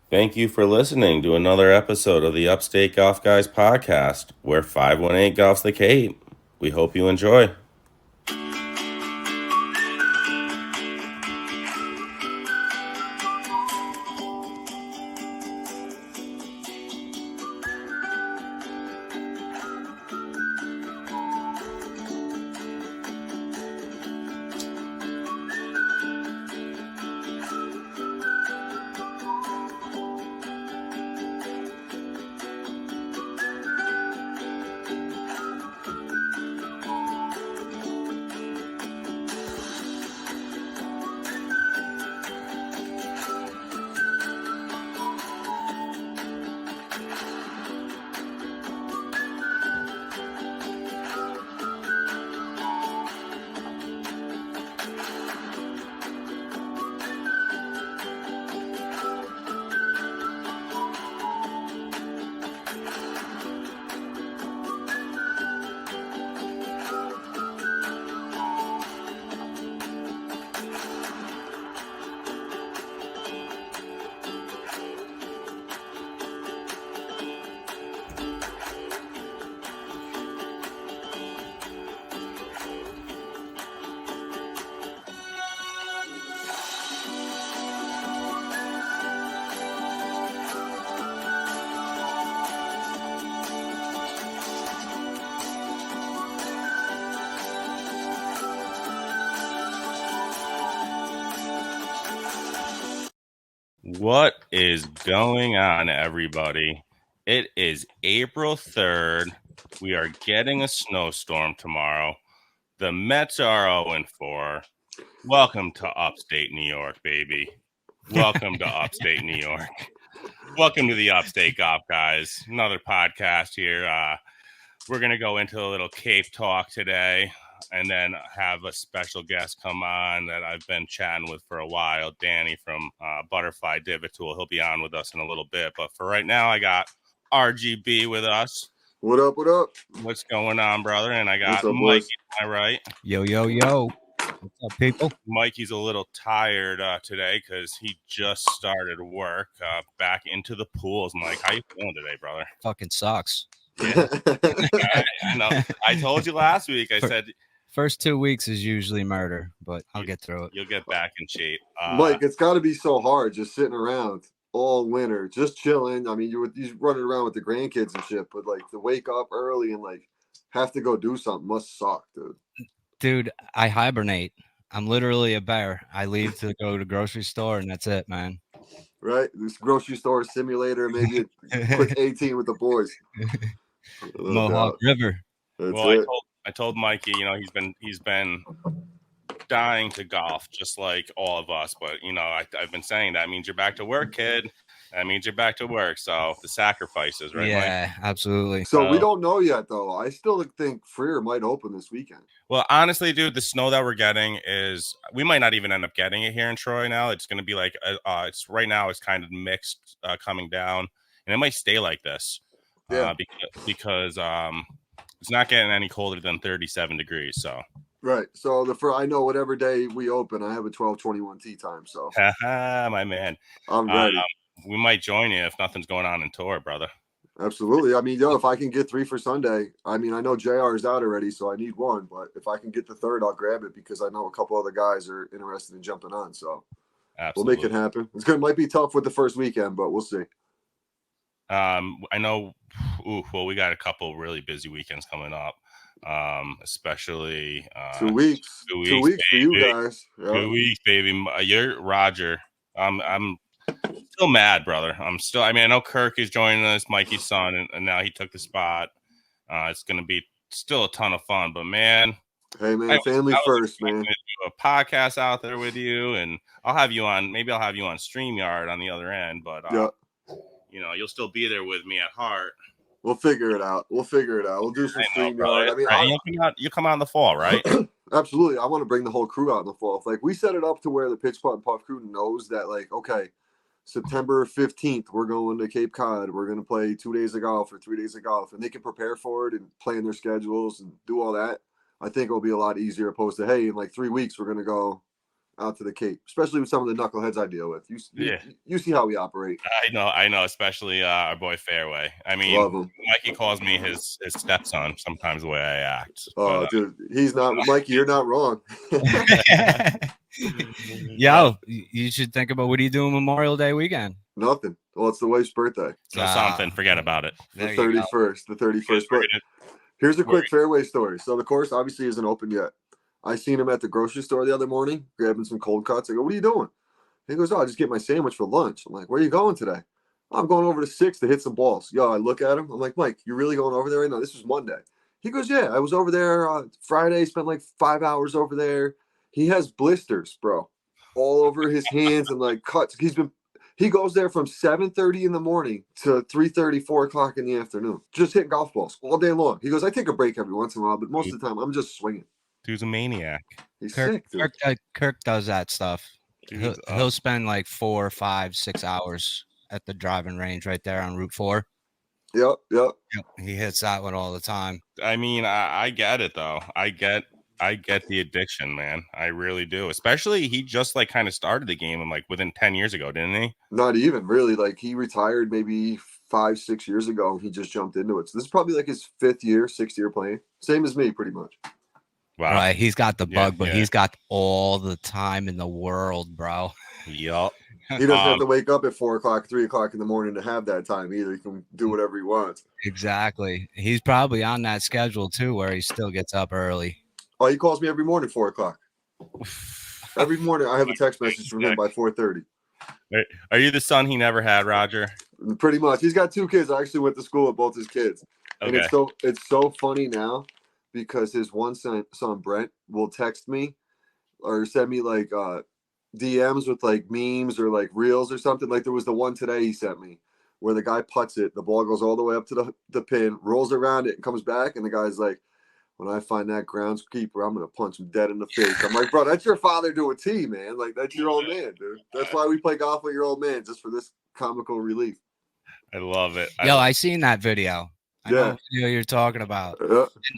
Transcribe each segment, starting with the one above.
Thank you for listening to another episode of the Upstate Golf Guys podcast, where 518 golfs the Cape. We hope you enjoy. What is going on, everybody? It is April 3rd. We are getting a snowstorm tomorrow. The Mets are 0-4. Welcome to Upstate New York, baby. Welcome to Upstate New York. Welcome to the Upstate Golf Guys. Another podcast here. We're going to go into a little Cape talk today and then have a special guest come on that I've been chatting with for a while, Danny from Butterfly Divot Tool. He'll be on with us in a little bit. But for right now, I got RGB with us. What up, what up? What's going on, brother? And I got What's up, Mikey. boys? Am I right? Yo, yo, yo. What's up, people? Mikey's a little tired today because he just started work back into the pools. Mike, how you feeling today, brother? Fucking sucks. Yeah. I know. I told you last week. I said first 2 weeks is usually murder, but I'll get through it. You'll get back in shape. Mike, it's got to be so hard just sitting around all winter, just chilling. I mean, you're running around with the grandkids and shit, but like to wake up early and like have to go do something must suck, dude. Dude, I hibernate. I'm literally a bear. I leave to go to the grocery store, and that's it, man. Right? This grocery store simulator, maybe a quick 18 with the boys. Mohawk River. That's I told Mikey, he's been dying to golf just like all of us, but I've been saying that means you're back to work, kid. That means you're back to work. So the sacrifices, right? Yeah, Mike? Absolutely. So we don't know yet, though. I still think Freer might open this weekend. Well, honestly, dude, the snow that we're getting we might not even end up getting it here in Troy now. It's going to be like it's right now. It's kind of mixed coming down, and it might stay like this. Yeah. Because it's not getting any colder than 37 degrees. So. Right. So I know whatever day we open, I have a 12:21 tee time. So. My man. I'm ready. We might join you if nothing's going on in tour, brother. Absolutely. I mean, if I can get 3 for Sunday, I mean, I know JR is out already, so I need 1. But if I can get the 3rd, I'll grab it because I know a couple other guys are interested in jumping on. So We'll make it happen. Might be tough with the first weekend, but we'll see. I know. We got a couple really busy weekends coming up, especially 2 weeks. 2 weeks for you guys. Yep. 2 weeks, baby. You're Roger. I'm still mad, brother. I know Kirk is joining us, Mikey's son, and now he took the spot. It's going to be still a ton of fun, but man. Hey, man, family first, man. Do a podcast out there with you, and I'll have you on. Maybe I'll have you on StreamYard on the other end, but you'll still be there with me at heart. We'll figure it out. We'll do some StreamYard. I mean, you come out in the fall, right? Absolutely. I want to bring the whole crew out in the fall. Like we set it up to where the Pitch Putt and Puff crew knows that, like, okay, September 15th, we're going to Cape Cod. We're going to play 2 days of golf or 3 days of golf, and they can prepare for it and plan their schedules and do all that. I think it'll be a lot easier opposed to, hey, in like 3 weeks, we're going to go out to the Cape, especially with some of the knuckleheads I deal with. You see how we operate. I know, especially our boy Fairway. I mean, love him. Mikey calls me his stepson sometimes the way I act. Oh, dude, he's not Mikey. You're not wrong. Yo, you should think about what are you doing Memorial Day weekend? Nothing. Well, it's the wife's birthday. So something. Forget about it. The 31st. The 31st. But here's a quick fairway story. So the course obviously isn't open yet. I seen him at the grocery store the other morning, grabbing some cold cuts. I go, "What are you doing?" He goes, "Oh, I just get my sandwich for lunch." I'm like, "Where are you going today?" "I'm going over to 6 to hit some balls." Yo, I look at him. I'm like, "Mike, you really going over there right now?" This was Monday. He goes, "Yeah, I was over there Friday, spent like 5 hours over there." He has blisters, bro, all over his hands and like cuts. He goes there from 7:30 in the morning to 3:30, 4 o'clock in the afternoon, just hitting golf balls all day long. He goes, "I take a break every once in a while, but most of the time I'm just swinging." Dude's a maniac. He's sick, dude. Kirk does that stuff. He'll spend like 4, 5, 6 hours at the driving range right there on Route 4. Yep. He hits that one all the time. I mean, I get it though. I get the addiction, man. I really do. Especially he just like kind of started the game and like within 10 years ago, didn't he? Not even really. Like he retired maybe 5, 6 years ago. And he just jumped into it. So this is probably like his 5th year, 6th year playing. Same as me, pretty much. Wow. Right. He's got the bug, but he's got all the time in the world, bro. Yup. He doesn't have to wake up at 4 o'clock, 3 o'clock in the morning to have that time either. He can do whatever he wants. Exactly. He's probably on that schedule too, where he still gets up early. Oh, he calls me every morning, 4 o'clock. Every morning I have a text message from him by 4:30. Are you the son he never had, Roger? Pretty much. He's got 2 kids. I actually went to school with both his kids. Okay. And it's so funny now because his one son Brent will text me or send me like DMs with like memes or like reels or something. Like there was the one today he sent me where the guy putts it, the ball goes all the way up to the pin, rolls around it and comes back, and the guy's like, "When I find that groundskeeper, I'm gonna punch him dead in the face." I'm like, "Bro, that's your father to a T, man. Like that's your old man, dude. That's why we play golf with your old man, just for this comical relief." I love it. I seen that video. I know what video you're talking about.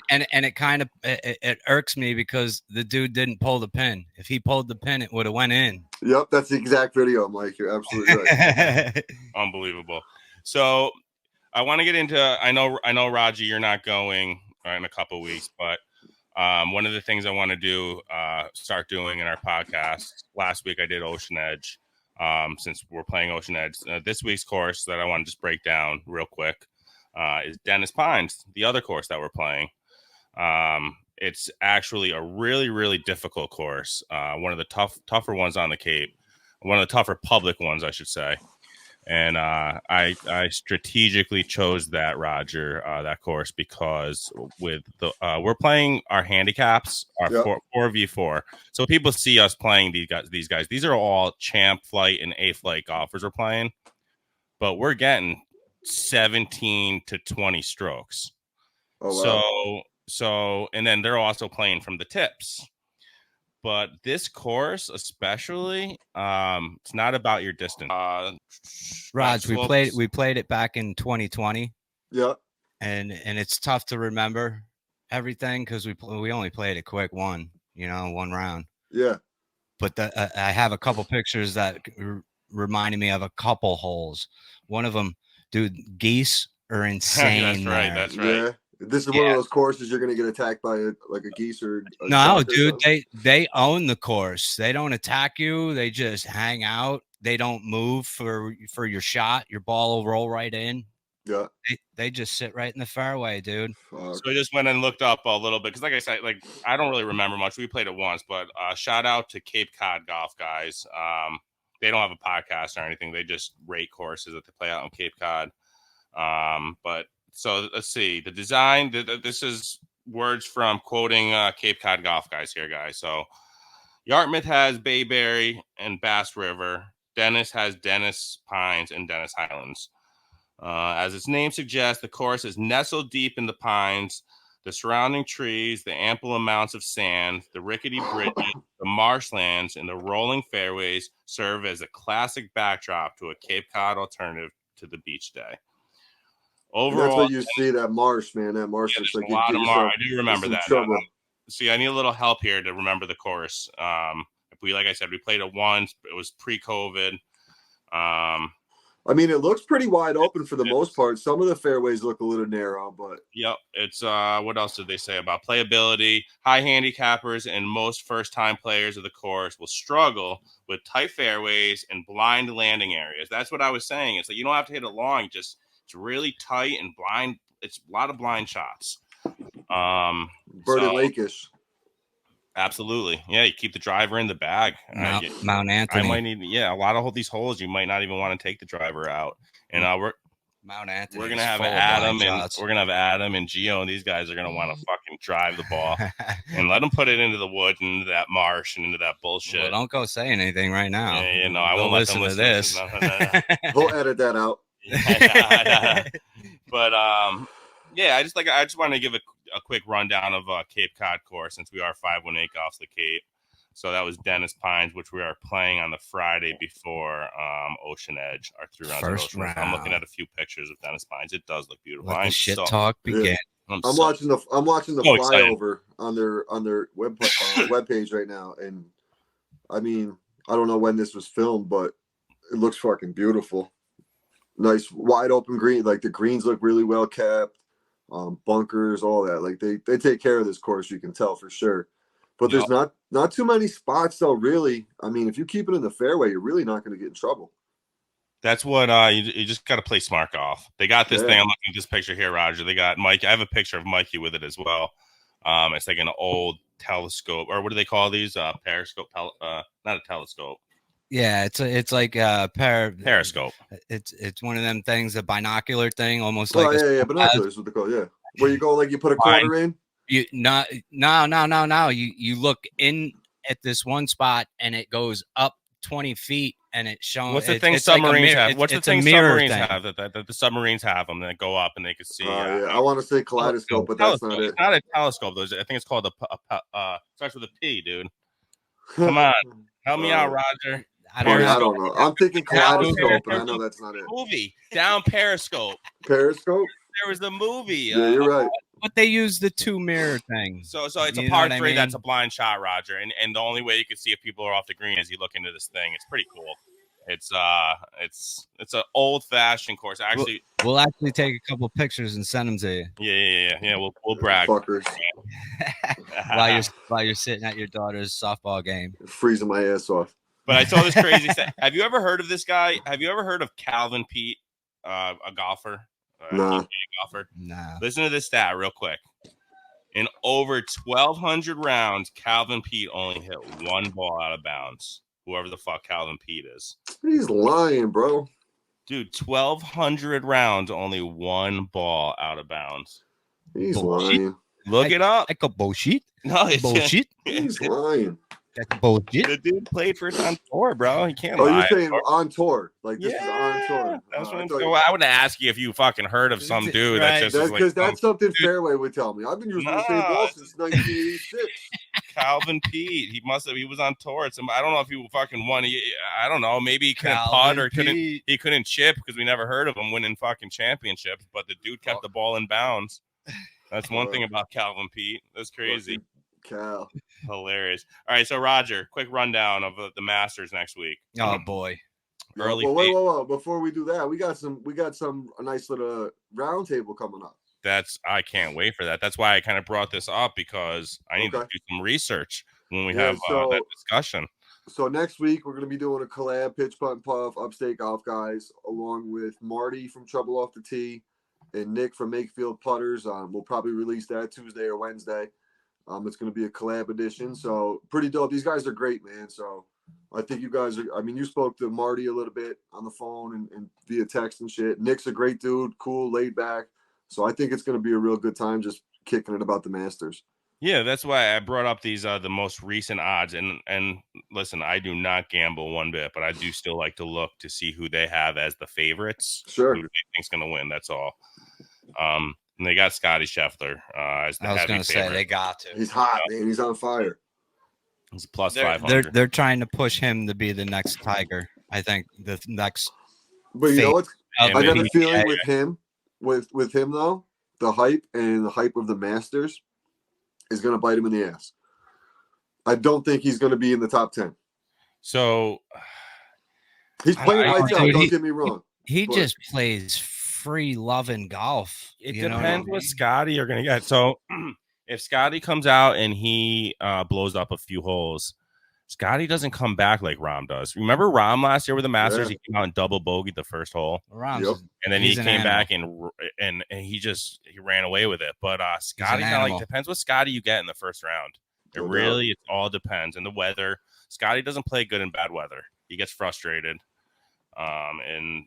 And it kind of it irks me because the dude didn't pull the pin. If he pulled the pin, it would have went in. Yep, that's the exact video. I'm like, you're absolutely right. Unbelievable. So I want to get into I know Raji, you're not going in a couple of weeks, but one of the things I want to do, start doing in our podcast. Last week I did Ocean Edge. Since we're playing Ocean Edge, this week's course that I want to just break down real quick is Dennis Pines, the other course that we're playing. It's actually a really, really difficult course. One of the tougher ones on the Cape, one of the tougher public ones, I should say. And I strategically chose that, Roger, that course because with the we're playing our handicaps, our 4v4. So people see us playing these guys. These are all champ flight and A flight golfers we're playing, but we're getting 17 to 20 strokes. Oh, wow. So and then they're also playing from the tips. But this course, especially, it's not about your distance. Raj, we played it back in 2020. Yeah, and it's tough to remember everything because we only played a quick one round. Yeah, but I have a couple pictures that reminded me of a couple holes. One of them, dude, geese are insane. That's right. Yeah. This is one of those courses you're going to get attacked by like a geese or no, dude. They own the course. They don't attack you. They just hang out. They don't move for your shot. Your ball will roll right in. Yeah. They just sit right in the fairway, dude. Fuck. So I just went and looked up a little bit because, like I said, like I don't really remember much. We played it once, but shout out to Cape Cod Golf Guys. They don't have a podcast or anything. They just rate courses that they play out on Cape Cod. But so let's see the design. This is words from quoting Cape Cod Golf Guys here, guys. So Yarmouth has Bayberry and Bass River. Dennis has Dennis Pines and Dennis Highlands. As its name suggests, the course is nestled deep in the pines, the surrounding trees, the ample amounts of sand, the rickety bridges, the marshlands, and the rolling fairways serve as a classic backdrop to a Cape Cod alternative to the beach day. Overall, that's what you see, that marsh, man. That marsh looks like a lot of marsh. I do remember that. See, I need a little help here to remember the course. I like I said, we played it once. It was pre-COVID. I mean, it looks pretty wide open for the most part. Some of the fairways look a little narrow, but yep. It's what else did they say about playability? High handicappers and most first-time players of the course will struggle with tight fairways and blind landing areas. That's what I was saying. It's like you don't have to hit it long, just it's really tight and blind. It's a lot of blind shots. Bird and Lake-ish. Absolutely. Yeah, you keep the driver in the bag. Mount Anthony. I might need a lot of these holes you might not even want to take the driver out. And Mount Anthony. We're gonna have Adam and Gio, and these guys are gonna want to fucking drive the ball and let them put it into the wood and into that marsh and into that bullshit. Well, don't go saying anything right now. Yeah, no, I won't let them listen to this. No. We'll edit that out. But I just wanted to give a quick rundown of Cape Cod course since we are 518 Golf's the Cape. So that was Dennis Pines, which we are playing on the Friday before Ocean Edge, our 3 rounds. First round. I'm looking at a few pictures of Dennis Pines. It does look beautiful. Let the shit talk begin. Yeah. I'm watching the flyover on their webpage right now, and I mean, I don't know when this was filmed, but it looks fucking beautiful. Nice wide open green, like the greens look really well kept. Bunkers, all that. Like they take care of this course, you can tell for sure. But there's not too many spots though, really. I mean, if you keep it in the fairway, you're really not going to get in trouble. That's what you just got to play smart golf. They got this thing. I'm looking at this picture here, Roger. They got Mike. I have a picture of Mikey with it as well. It's like an old telescope, or what do they call these? Periscope? Not a telescope. Yeah, it's like periscope. It's one of them things, a binocular thing, almost binoculars. What they call where you go, like you put a quarter in. No. You look in at this one spot, and it goes up 20 feet, and it's showing. What's the thing submarines have? What's the thing submarines have that the submarines have them that go up and they can see? I want to say kaleidoscope, but that's not it. It's not a telescope. I think it's called starts with a P, dude. Come on, help me out, Roger. I don't know. I'm thinking kaleidoscope, but I know that's not it. Movie down Periscope. Periscope. There was the movie. Yeah, you're right. But they use the 2 mirror thing. So it's a par 3 that's a blind shot, Roger. And the only way you can see if people are off the green is you look into this thing. It's pretty cool. It's an old fashioned course. Actually, we'll actually take a couple pictures and send them to you. Yeah. We'll brag. Fuckers. while you're sitting at your daughter's softball game, freezing my ass off. But I saw this crazy thing. Have you ever heard of this guy? Have you ever heard of Calvin Pete, a golfer? No. Nah. Listen to this stat real quick. In over 1,200 rounds, Calvin Pete only hit 1 ball out of bounds. Whoever the fuck Calvin Pete is. He's lying, bro. Dude, 1,200 rounds, only 1 ball out of bounds. He's lying. Look it up. Like a bullshit. No, it's bullshit. He's lying. That's bullshit. The dude played for us on tour, bro. He can't lie. Oh, you're saying on tour? Like this is on tour? That's what I'm saying. I would ask you if you fucking heard of some dude right. that's because that's something Fairway would tell me. I've been using the same ball since 1986. Calvin Pete. He was on tour. I don't know if he fucking won. I don't know. Maybe he couldn't putt or he couldn't chip because we never heard of him winning fucking championships. But the dude kept the ball in bounds. That's one thing about Calvin Pete. That's crazy. Cal. Hilarious. All right, so Roger, quick rundown of the Masters next week. Oh boy. Whoa. Before we do that, we got a nice little round table coming up. I can't wait for that. That's why I kind of brought this up, because I need to do some research when we have that discussion. So next week we're going to be doing a collab, Pitch Putt and Puff, Upstate Golf Guys, along with Marty from Trouble Off the Tee and Nick from Makefield Putters. We'll probably release that Tuesday or Wednesday. It's going to be a collab edition, so pretty dope. These guys are great, man. So I think you guys are. I mean, you spoke to Marty a little bit on the phone and via text and shit. Nick's a great dude, cool, laid back. So I think it's going to be a real good time just kicking it about the Masters. Yeah, that's why I brought up these the most recent odds. And listen, I do not gamble one bit, but I do still like to look to see who they have as the favorites. Sure, who they think's going to win. That's all. And they got Scotty Scheffler as the I was going to say they got to. He's hot, man. He's on fire. He's plus 500. They're trying to push him to be the next Tiger. I think the next. But you know what? I got a feeling with him though, the hype of the Masters is going to bite him in the ass. I don't think he's going to be in the top 10. So he's playing lights out. Don't get me wrong. He just plays free loving golf. It depends what Scotty are gonna get. So if Scotty comes out and he blows up a few holes, Scotty doesn't come back like Rom does. Remember Rom last year with the Masters? Yeah. He came out and double bogeyed the first hole. And then he came back and he ran away with it. But Scotty's not like, depends what Scotty you get in the first round. It all depends. And the weather. Scotty doesn't play good in bad weather. He gets frustrated. And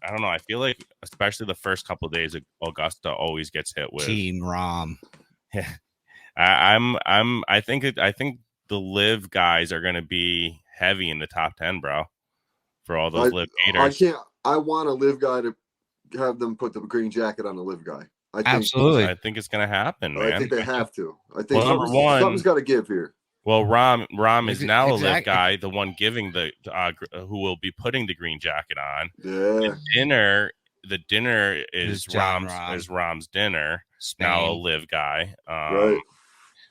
I don't know. I feel like especially the first couple of days, Augusta always gets hit with Team Rom. Yeah. I think the live guys are going to be heavy in the top 10, bro, for all those live haters. I want a live guy to have them put the green jacket on the live guy. Absolutely. I think it's going to happen, man. I think they have to. I think something's got to give here. Well, Rom is now a live guy, the one giving who will be putting the green jacket on. Yeah. The dinner is Rom's dinner. Spain. Now a live guy. Right.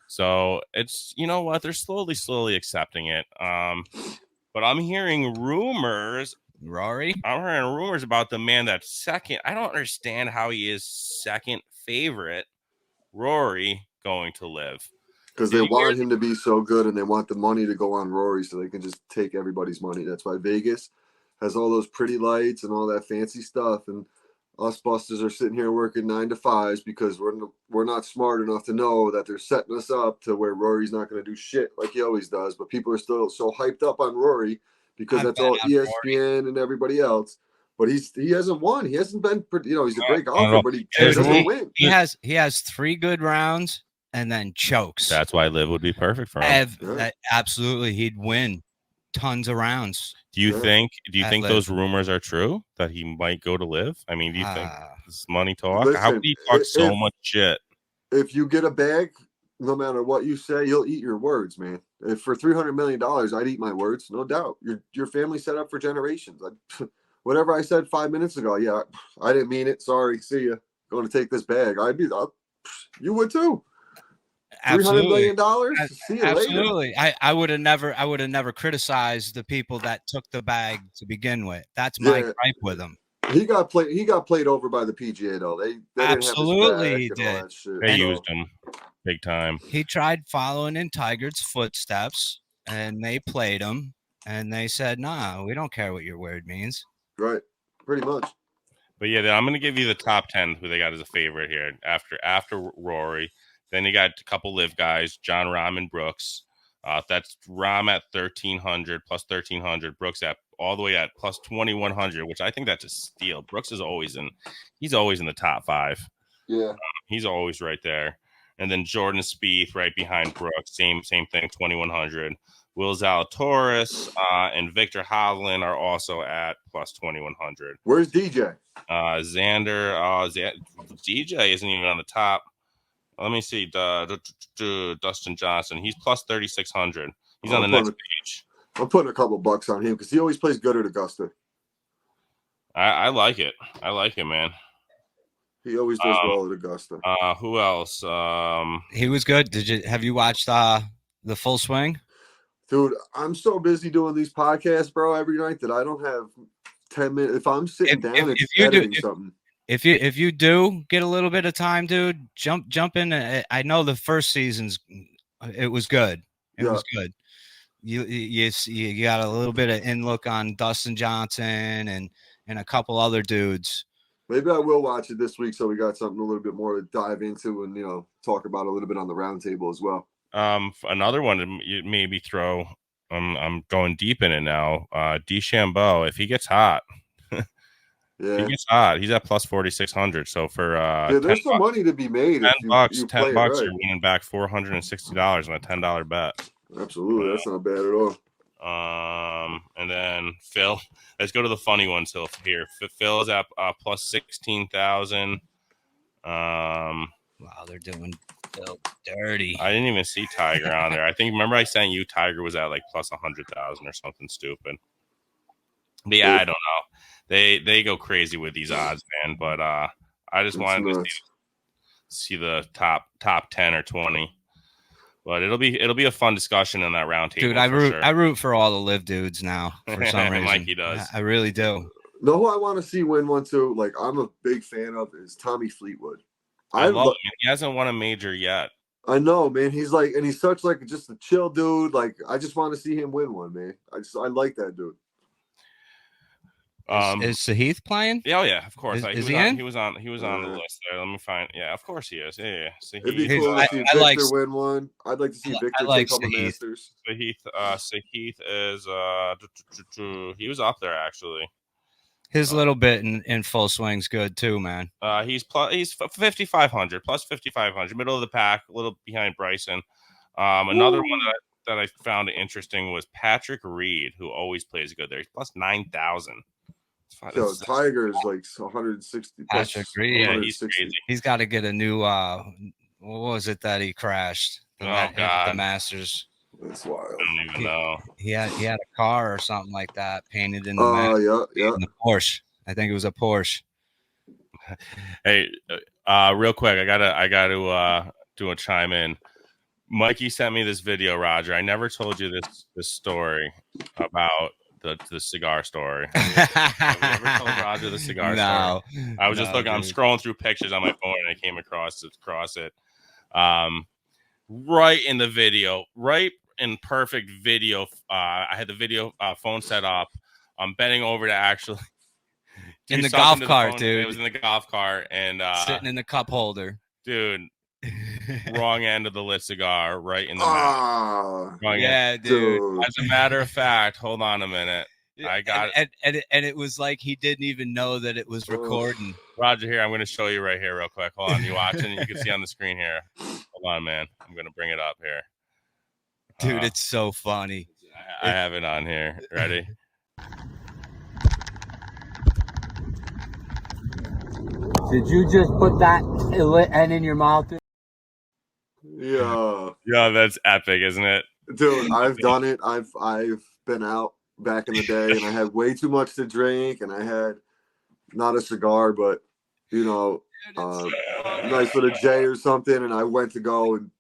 So it's, you know what, they're slowly accepting it. But I'm hearing rumors. Rory? I'm hearing rumors about the man that's second. I don't understand how he is second favorite, Rory, going to live. Because they want him to be so good and they want the money to go on Rory so they can just take everybody's money. That's why Vegas has all those pretty lights and all that fancy stuff. And us busters are sitting here working 9 to 5s because we're not smart enough to know that they're setting us up to where Rory's not going to do shit like he always does. But people are still so hyped up on Rory because that's all ESPN and everybody else. But he hasn't won. He hasn't been, he's a great golfer, but he doesn't win. He has 3 good rounds and then chokes. That's why live would be perfect for him. Absolutely, he'd win tons of rounds. Do you think those rumors are true that he might go to live? I mean, do you think this money talk? Listen, how could he talk so much shit? If you get a bag, no matter what you say, you'll eat your words, man. If for $300 million, I'd eat my words, no doubt. Your family set up for generations. Whatever I said 5 minutes ago, I didn't mean it. Sorry, see ya. Going to take this bag. You would too. $300 million. See you absolutely. later. I would have never criticized the people that took the bag to begin with. That's my gripe with him. He got played over by the PGA though. They absolutely did. They used him big time. He tried following in Tiger's footsteps, and they played him, and they said, "Nah, we don't care what your word means." Right, pretty much. But yeah, I'm going to give you the top 10 who they got as a favorite here after Rory. Then you got a couple live guys, John Rahm and Brooks. That's Rahm at 1,300 plus 1,300. Brooks all the way at plus 2,100, which I think that's a steal. Brooks is always in the top 5. Yeah, he's always right there. And then Jordan Spieth right behind Brooks, same thing, 2,100. Will Zalatoris and Victor Hovland are also at plus 2,100. Where's DJ? Xander. DJ isn't even on the top. Let me see. Dustin Johnson. He's plus 3,600. He's on the next page. I'm putting a couple bucks on him because he always plays good at Augusta. I like it. I like it, man. He always does well at Augusta. Who else? He was good. Have you watched the Full Swing? Dude, I'm so busy doing these podcasts, bro, every night that I don't have 10 minutes. If I'm sitting down, it's editing something. If you do get a little bit of time, dude, jump in. I know the first season's it was good. It was good. You got a little bit of in look on Dustin Johnson and a couple other dudes. Maybe I will watch it this week so we got something a little bit more to dive into and talk about a little bit on the roundtable as well. Another one you maybe throw. I'm going deep in it now. DeChambeau, if he gets hot. Yeah. He gets hot. He's at plus 4,600. So for there's some money to be made. $10, $10 right. You're winning back $460 on a $10 bet. Absolutely, that's not bad at all. And then Phil. Let's go to the funny ones here. Phil is at plus 16,000. Wow, they're doing Phil dirty. I didn't even see Tiger on there. Remember I sent you Tiger was at like plus 100,000 or something stupid. But yeah, I don't know. They go crazy with these odds, man. But I just wanted to see the top 10 or 20. But it'll be a fun discussion in that round table. Dude, I root for all the live dudes now for some reason. Mikey does. I really do. No, who I want to see win one too, like I'm a big fan of, is Tommy Fleetwood. I love him. He hasn't won a major yet. I know, man. He's like, and he's such like just a chill dude. Like, I just want to see him win one, man. I like that dude. Is Sahith playing? Yeah, oh yeah, of course. Is he in? He was on the list there. Let me find. Yeah, of course he is. Yeah. It'd be cool to see Victor win one. I'd like to see Victor take home a Masters. Sahith is he was up there actually. His little bit in full swing's good too, man. He's 5,500 plus 5,500, middle of the pack, a little behind Bryson. Another one that I found interesting was Patrick Reed, who always plays good there. He's plus 9,000. So Tiger's like 160. Patrick Reed, yeah, he's crazy. He's got to get a new. What was it that he crashed? The Masters. That's wild. I don't even know. He had a car or something like that painted in the yeah. In the Porsche. I think it was a Porsche. Hey, real quick, I gotta do a chime in. Mikey sent me this video, Roger. I never told you this story about the cigar story. Have you ever told Roger the cigar story? I was just looking. Dude. I'm scrolling through pictures on my phone, and I came across it. Right in the video, right in perfect video. I had the video phone set up. I'm bending over to actually in the golf cart, dude. It was in the golf cart and sitting in the cup holder, dude. Wrong end of the lit cigar, right in the mouth. Yeah, dude. As a matter of fact, hold on a minute. I got it. And it was like he didn't even know that it was recording. Roger, here, I'm going to show you right here real quick. Hold on. You watching? You can see on the screen here. Hold on, man. I'm going to bring it up here. Dude, it's so funny. I have it on here. Ready? Did you just put that lit end in your mouth? Yeah, that's epic, isn't it? Dude, I've done it. I've been out back in the day, and I had way too much to drink, and I had not a cigar, but nice little J or something, and I went to go and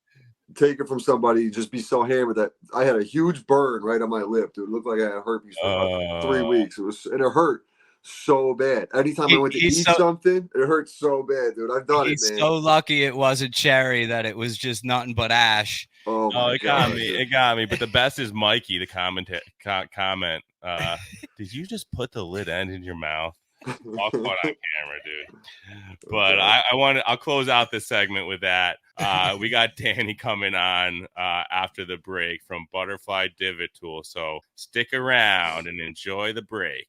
take it from somebody, just be so hammered that I had a huge burn right on my lip, dude. It looked like I had herpes for about 3 weeks. It hurt so bad. Anytime I went to eat something, it hurt so bad, dude. I've done it, man. He's so lucky it wasn't cherry, that it was just nothing but ash. Oh, it got me. It got me. But the best is Mikey, the comment. Did you just put the lit end in your mouth? All caught on camera, dude. But I'll close out this segment with that. We got Danny coming on after the break from Butterfly Divot Tool. So stick around and enjoy the break.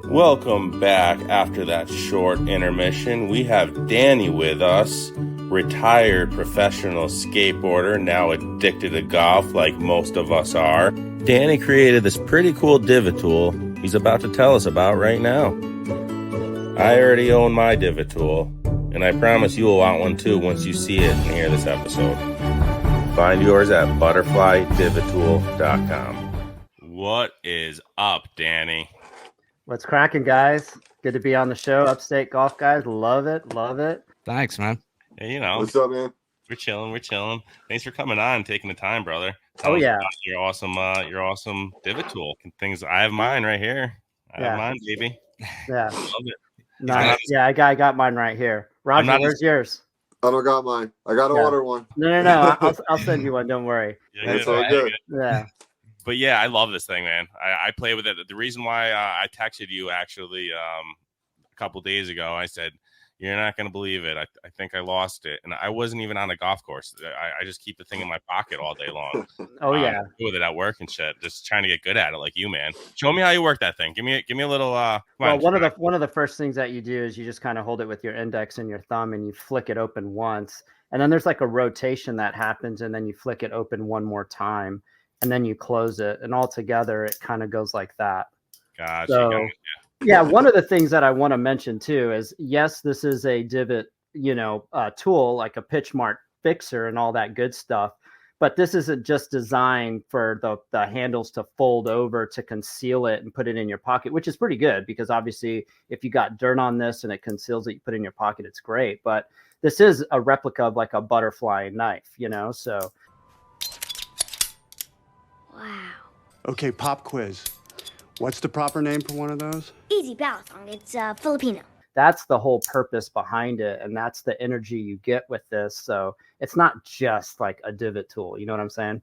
Welcome back after that short intermission. We have Danny with us, retired professional skateboarder, now addicted to golf like most of us are. Danny created this pretty cool divot tool he's about to tell us about right now. I already own my divot tool, and I promise you will want one too once you see it and hear this episode. Find yours at butterflydivotool.com. What is up, Danny? What's cracking, guys? Good to be on the show. Upstate Golf Guys. Love it. Thanks, man. Hey, what's up, man? We're chilling. Thanks for coming on and taking the time, brother. Your awesome divot tool. Things I have mine right here. I have mine, baby. Yeah. Love it. Nice. Yeah, I got mine right here. Roger, where's yours? I don't got mine. I got to order one. No. I'll send you one. Don't worry. That's all good. Yeah. But yeah, I love this thing, man. I play with it. The reason why I texted you actually a couple days ago, I said, you're not going to believe it. I think I lost it. And I wasn't even on a golf course. I just keep the thing in my pocket all day long. With it at work and shit. Just trying to get good at it like you, man. Show me how you work that thing. Give me a little one of the first things that you do is you just kind of hold it with your index and your thumb and you flick it open once. And then there's like a rotation that happens and then you flick it open one more time and then you close it. And all together it kind of goes like that. Gotcha. So, yeah, one of the things that I want to mention too is, yes, this is a divot, tool, like a pitch mark fixer and all that good stuff. But this isn't just designed for the handles to fold over to conceal it and put it in your pocket, which is pretty good because obviously if you got dirt on this and it conceals it, you put it in your pocket, it's great. But this is a replica of like a butterfly knife, you know, so. Wow. Okay, pop quiz. What's the proper name for one of those? Easy balathong. It's Filipino. That's the whole purpose behind it. And that's the energy you get with this. So it's not just like a divot tool. You know what I'm saying?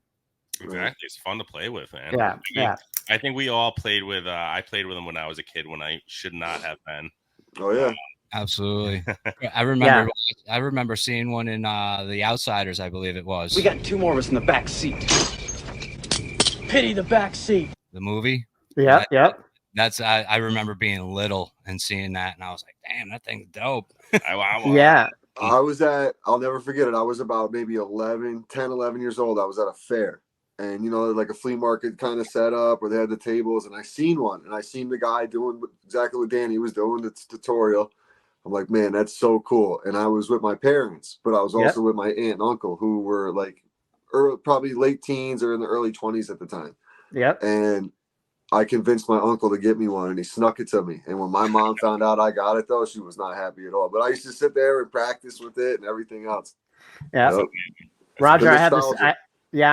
Exactly. It's fun to play with, man. Yeah. Yeah. I think we all played with, I played with them when I was a kid when I should not have been. Oh, yeah. Absolutely. I remember seeing one in The Outsiders, I believe it was. We got 2 more of us in the back seat. Pity the back seat. The movie? Yeah. Yep. That's I remember being little and seeing that, and I was like, "Damn, that thing's dope." Yeah, I'll never forget it. I was about maybe 11 years old. I was at a fair, and like a flea market kind of set up where they had the tables, and I seen one, and I seen the guy doing exactly what Danny was doing, the tutorial. I'm like, man, that's so cool. And I was with my parents, but I was also with my aunt and uncle who were like probably late teens or in the early 20s at the time. Yep. And I convinced my uncle to get me one, and he snuck it to me. And when my mom found out I got it, though, she was not happy at all. But I used to sit there and practice with it and everything else. Yeah, Roger, I have this. I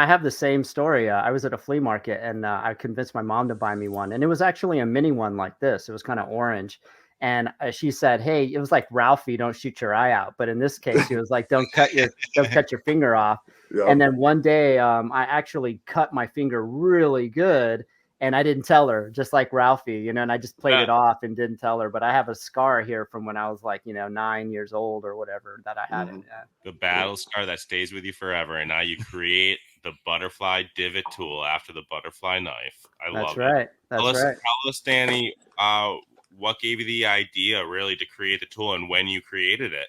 have the same story. I was at a flea market, and I convinced my mom to buy me one, and it was actually a mini one like this. It was kind of orange, and she said, "Hey, it was like Ralphie, don't shoot your eye out." But in this case, he was like, "Don't cut your finger off." Yeah. And then one day, I actually cut my finger really good. And I didn't tell her, just like Ralphie, and I just played it off and didn't tell her. But I have a scar here from when I was like, 9 years old or whatever that I had it. Yeah. The battle scar that stays with you forever. And now you create the Butterfly Divot Tool after the butterfly knife. I love it. That's right. Tell us, Danny, what gave you the idea really to create the tool and when you created it?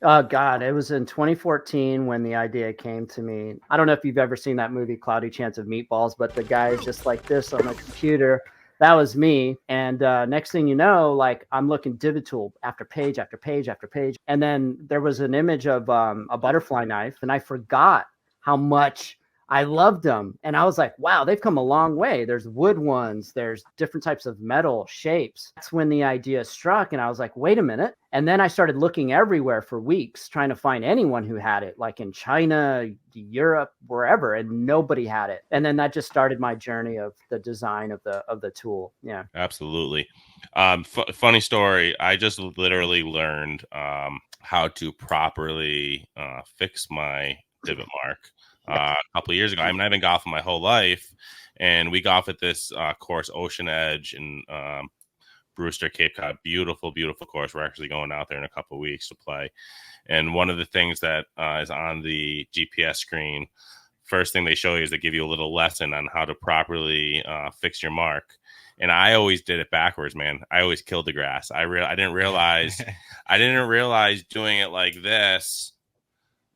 Oh, God, it was in 2014 when the idea came to me. I don't know if you've ever seen that movie, Cloudy Chance of Meatballs, but the guy is just like this on the computer. That was me. And next thing you know, like I'm looking divot tool after page after page after page. And then there was an image of a butterfly knife, and I forgot how much I loved them. And I was like, wow, they've come a long way. There's wood ones. There's different types of metal shapes. That's when the idea struck. And I was like, wait a minute. And then I started looking everywhere for weeks, trying to find anyone who had it, like in China, Europe, wherever. And nobody had it. And then that just started my journey of the design of the tool. Yeah, absolutely. Funny story. I just literally learned how to properly fix my divot mark. A couple of years ago. I mean, I've been golfing my whole life, and we golf at this course, Ocean Edge in Brewster, Cape Cod. Beautiful, beautiful course. We're actually going out there in a couple of weeks to play. And one of the things that is on the GPS screen, first thing they show you is they give you a little lesson on how to properly fix your mark. And I always did it backwards, man. I always killed the grass. I didn't realize doing it like this.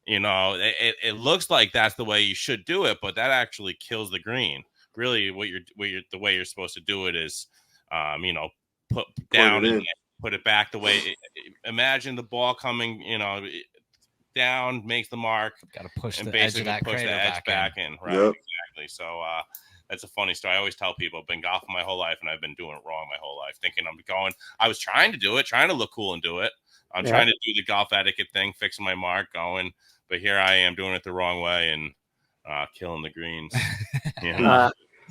It looks like that's the way you should do it, but that actually kills the green. Really, the way you're supposed to do it is, put down and put it back the way. Imagine the ball coming, down, makes the mark. Got to push and the basically edge of that push the edge back in. Right, yep. Exactly. So that's a funny story. I always tell people I've been golfing my whole life, and I've been doing it wrong my whole life, thinking I was trying to do it, trying to look cool and do it. I'm trying to do the golf etiquette thing, fixing my mark, going. But here I am doing it the wrong way and killing the greens.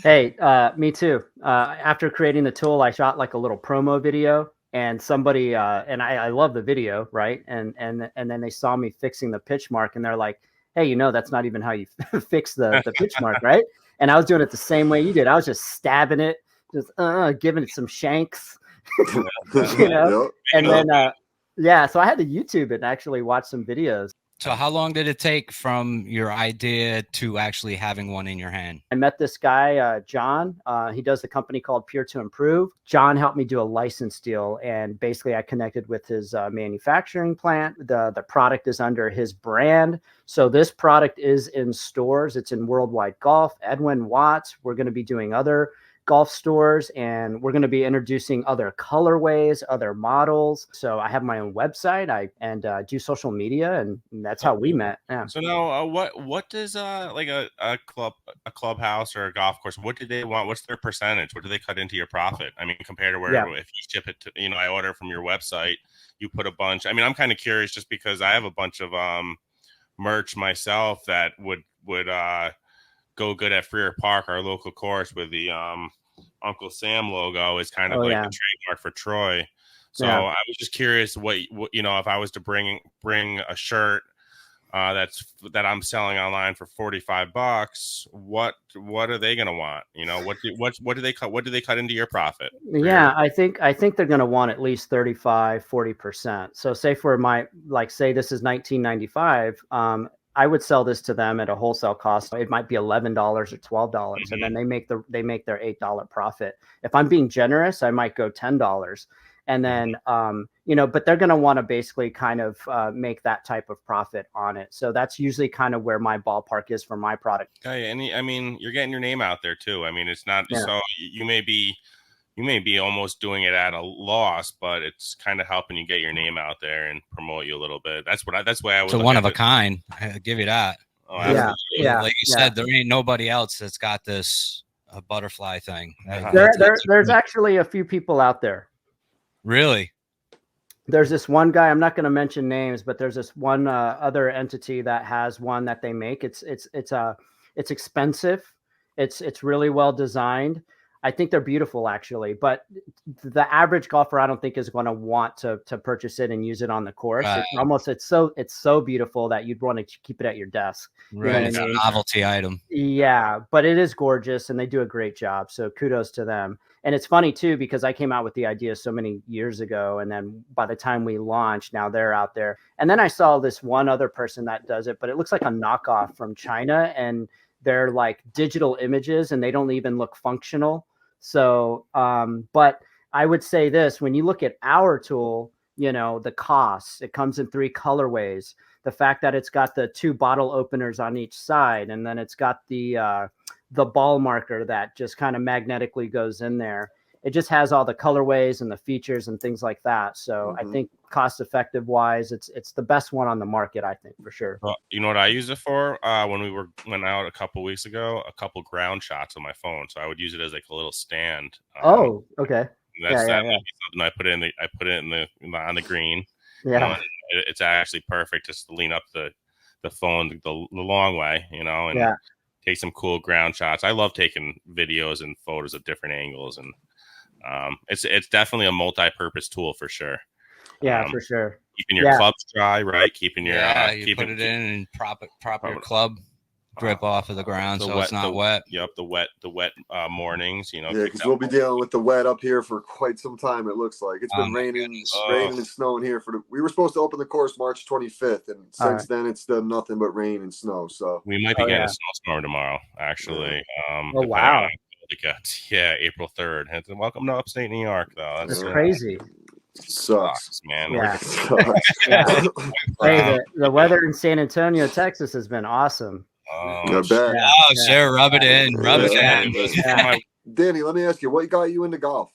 Hey, me too. After creating the tool, I shot like a little promo video, and somebody and I love the video, right? And then they saw me fixing the pitch mark, and they're like, "Hey, that's not even how you fix the pitch mark, right?" And I was doing it the same way you did. I was just stabbing it, just giving it some shanks, And then so I had to YouTube it and actually watch some videos. So how long did it take from your idea to actually having one in your hand? I met this guy, John. He does a company called Pure to Improve. John helped me do a license deal, and basically I connected with his manufacturing plant. The product is under his brand. So this product is in stores. It's in Worldwide Golf, Edwin Watts. We're going to be doing other golf stores, and we're going to be introducing other colorways, other models. So I have my own website. I do social media, and that's how we met. Yeah. So now, what does like a clubhouse or a golf course? What do they want? What's their percentage? What do they cut into your profit? I mean, compared to where if you ship it to, I order from your website, you put a bunch. I mean, I'm kind of curious just because I have a bunch of merch myself that would go good at Freer Park, our local course, with the Uncle Sam logo is kind of the trademark for Troy. So I was just curious what if I was to bring a shirt that I'm selling online for $45, what are they going to want? What do they cut into your profit? I think they're going to want at least 35-40%. So say for say this is $19.95, I would sell this to them at a wholesale cost. It might be $11 or $12, and then they make their $8 profit. If I'm being generous, I might go $10, and then but they're going to want to basically kind of make that type of profit on it. So that's usually kind of where my ballpark is for my product. Okay, and I mean, you're getting your name out there too. I mean, it's not so you may be almost doing it at a loss, but it's kind of helping you get your name out there and promote you a little bit. That's why I was. It's a one of a kind. I give you that. Oh, yeah. Like you said, there ain't nobody else that's got this butterfly thing. There's actually a few people out there. Really? There's this one guy. I'm not going to mention names, but there's this one other entity that has one that they make. It's expensive. It's really well designed. I think they're beautiful, actually, but the average golfer, I don't think, is going to want to purchase it and use it on the course. Right. It's so beautiful that you'd want to keep it at your desk. Right, it's a novelty item. Yeah, but it is gorgeous, and they do a great job. So kudos to them. And it's funny too, because I came out with the idea so many years ago, and then by the time we launched, now they're out there. And then I saw this one other person that does it, but it looks like a knockoff from China, and they're like digital images, and they don't even look functional. So, but I would say this, when you look at our tool, the costs, it comes in 3 colorways. The fact that it's got the 2 bottle openers on each side, and then it's got the ball marker that just kind of magnetically goes in there. It just has all the colorways and the features and things like that. So I think cost effective wise, it's the best one on the market, I think, for sure. Well, you know what I use it for? When we went out a couple weeks ago, a couple ground shots on my phone. So I would use it as like a little stand. Okay. That's something I put it on the green. Yeah. It's actually perfect just to lean up the phone the long way, and take some cool ground shots. I love taking videos and photos of different angles, and it's definitely a multi-purpose tool for sure. Yeah, for sure. Keeping your clubs dry, right? Keeping your you put it in and prop your club grip off of the ground so it's not wet. Yep, the wet mornings, because we'll be dealing with the wet up here for quite some time. It looks like it's been raining and snowing here we were supposed to open the course March 25th, and since then it's done nothing but rain and snow. So we might be getting a snowstorm tomorrow, actually. Wow. April 3rd. Welcome to upstate New York, though. That's crazy. Sucks, man. Yeah. Hey, the weather in San Antonio, Texas has been awesome. Sure, rub it in. Yeah. Danny, let me ask you, what got you into golf?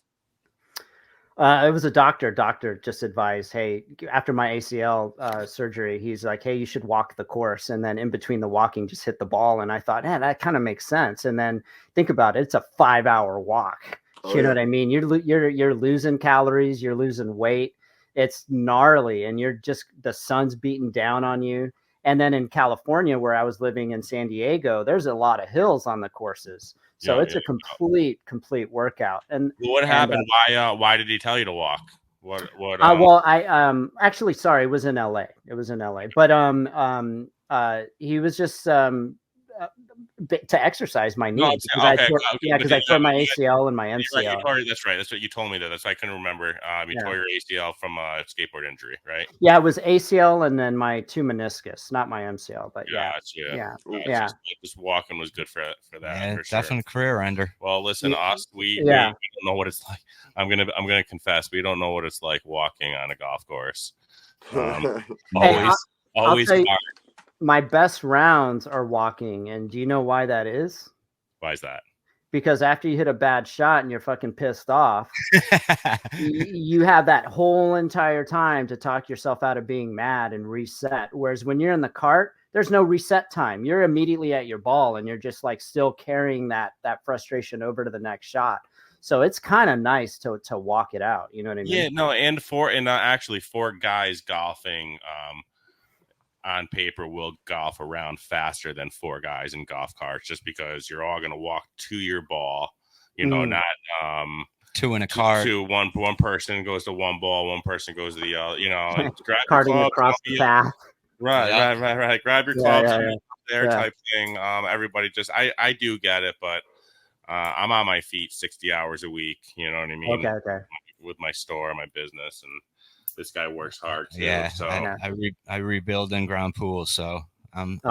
It was a doctor. Doctor just advised, hey, after my ACL surgery, he's like, hey, you should walk the course, and then in between the walking, just hit the ball. And I thought, that kind of makes sense. And then think about it; it's a 5-hour walk. You know what I mean? You're losing calories, you're losing weight. It's gnarly, and the sun's beating down on you. And then in California, where I was living in San Diego, there's a lot of hills on the courses. So it's a complete workout. And what happened? Why did he tell you to walk? What? Well, I actually, sorry, it was in LA. But he was just to exercise my knees because I tore my ACL and my MCL. Right, that's right. That's what you told me. That's why I couldn't remember. You tore your ACL from a skateboard injury, right? Yeah, it was ACL and then my 2 meniscus, not my MCL. But just walking was good for that. Yeah, for sure. Definitely career ender. Well, listen, we don't know what it's like. I'm gonna confess, we don't know what it's like walking on a golf course. Always hard. My best rounds are walking, and do you know why that is? Why is that? because after you hit a bad shot and you're fucking pissed off, you have that whole entire time to talk yourself out of being mad and reset. Whereas when you're in the cart, there's no reset time. You're immediately at your ball and you're just like still carrying that frustration over to the next shot. So it's kind of nice to walk it out. You know what I mean? Yeah, no, and actually 4 guys golfing on paper will golf around faster than 4 guys in golf carts, just because you're all going to walk to your ball, not 2 in a cart. One person goes to one ball, one person goes to the other, grab carting your clubs, across the path. Right. Grab your clubs type thing. Everybody just, I do get it, but I'm on my feet 60 hours a week. You know what I mean? Okay. With my store, my business, and this guy works hard too. Yeah, so I rebuild in-ground pools, so I'm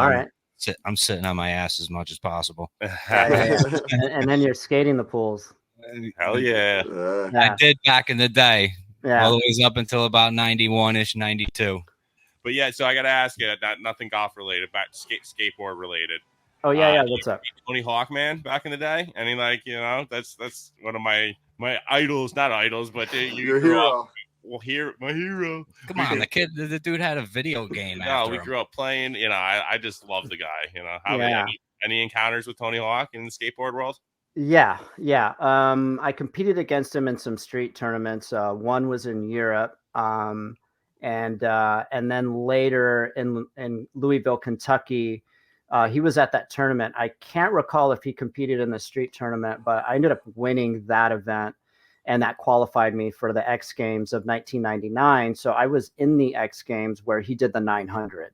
sitting on my ass as much as possible. And then you're skating the pools. Hell yeah. I did back in the day, all the way up until about 91-ish, 92. But yeah, so I got to ask you, nothing golf related, back skateboard related. Oh yeah. What's up? Tony Hawk, man, back in the day. I mean, like, that's one of my idols, not idols, but your hero. My hero. Come on, the dude had a video game. No, we grew up playing. I just love the guy. Any encounters with Tony Hawk in the skateboard world? Yeah. I competed against him in some street tournaments. One was in Europe, and then later in Louisville, Kentucky. He was at that tournament. I can't recall if he competed in the street tournament, but I ended up winning that event. And that qualified me for the X Games of 1999. So I was in the X Games where he did the 900.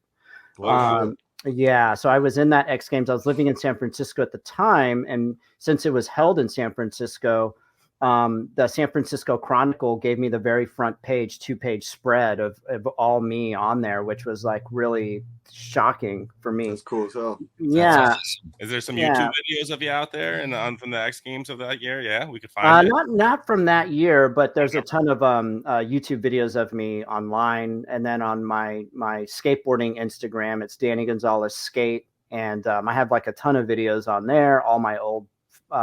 So I was in that X Games. I was living in San Francisco at the time. And since it was held in San Francisco, the San Francisco Chronicle gave me the very front page, 2-page spread of all me on there, which was like really shocking for me. That's cool as hell. Yeah. Awesome. Is there some YouTube videos of you out there and from the X Games of that year? Yeah, we could find it. Not from that year, but there's a ton of YouTube videos of me online, and then on my skateboarding Instagram, it's Danny Gonzalez Skate, and I have like a ton of videos on there, all my old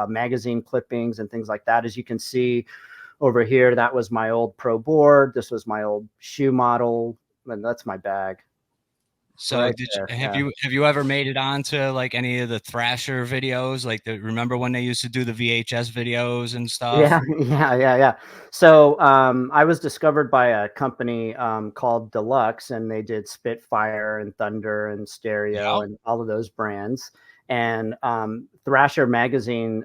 magazine clippings and things like that. As you can see over here, that was my old pro board. This was my old shoe model, and that's my bag. So have you ever made it onto like any of the Thrasher videos? Like remember when they used to do the VHS videos and stuff? Yeah. So I was discovered by a company called Deluxe, and they did Spitfire and Thunder and Stereo and all of those brands. And Thrasher magazine,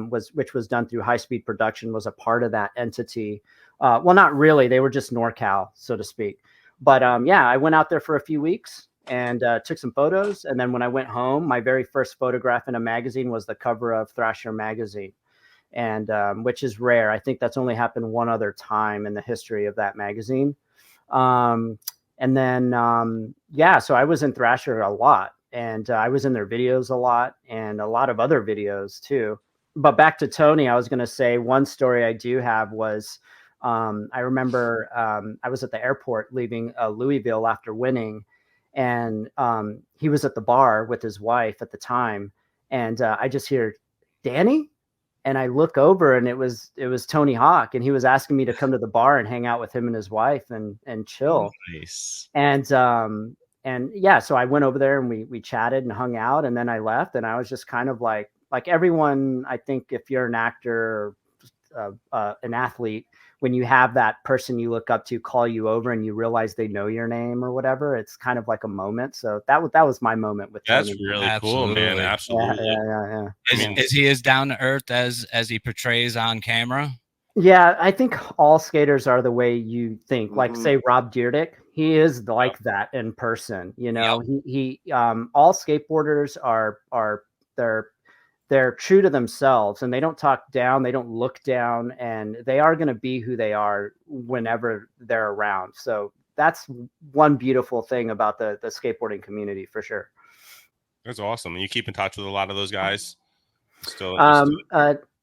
which was done through High Speed Production, was a part of that entity. Well, not really. They were just NorCal, so to speak. But I went out there for a few weeks and took some photos. And then when I went home, my very first photograph in a magazine was the cover of Thrasher magazine, and which is rare. I think that's only happened one other time in the history of that magazine. So I was in Thrasher a lot. And I was in their videos a lot, and a lot of other videos too. But back to Tony, I was going to say one story I do have was I remember I was at the airport leaving Louisville after winning, and he was at the bar with his wife at the time, and I just hear, "Danny?" And I look over, and it was Tony Hawk, and he was asking me to come to the bar and hang out with him and his wife and chill. Nice. So I went over there and we chatted and hung out, and then I left, and I was just kind of like everyone. I think if you're an actor or an athlete, when you have that person you look up to call you over and you realize they know your name or whatever, it's kind of like a moment. So that was my moment with Tony. That's really cool, man. Absolutely. Yeah. Is he as down to earth as he portrays on camera? Yeah, I think all skaters are the way you think. Like say Rob Dyrdek, he is like that in person. He all skateboarders are they're true to themselves, and they don't talk down, they don't look down, and they are going to be who they are whenever they're around. So that's one beautiful thing about the skateboarding community for sure. That's awesome. And you keep in touch with a lot of those guys still?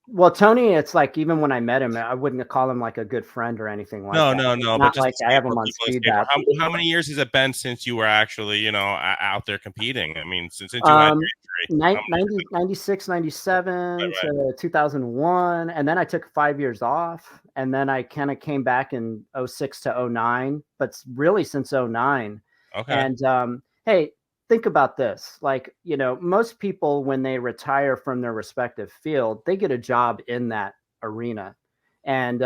Well, Tony, it's like even when I met him, I wouldn't call him like a good friend or anything like that. No. Not like I have him on speed dial. How many years has it been since you were actually, out there competing? I mean, since you had your history. 96, 97 to 2001. And then I took 5 years off. And then I kind of came back in 06 to 09, but really since 09. Okay. And hey, think about this. Like, you know, most people, when they retire from their respective field, they get a job in that arena. And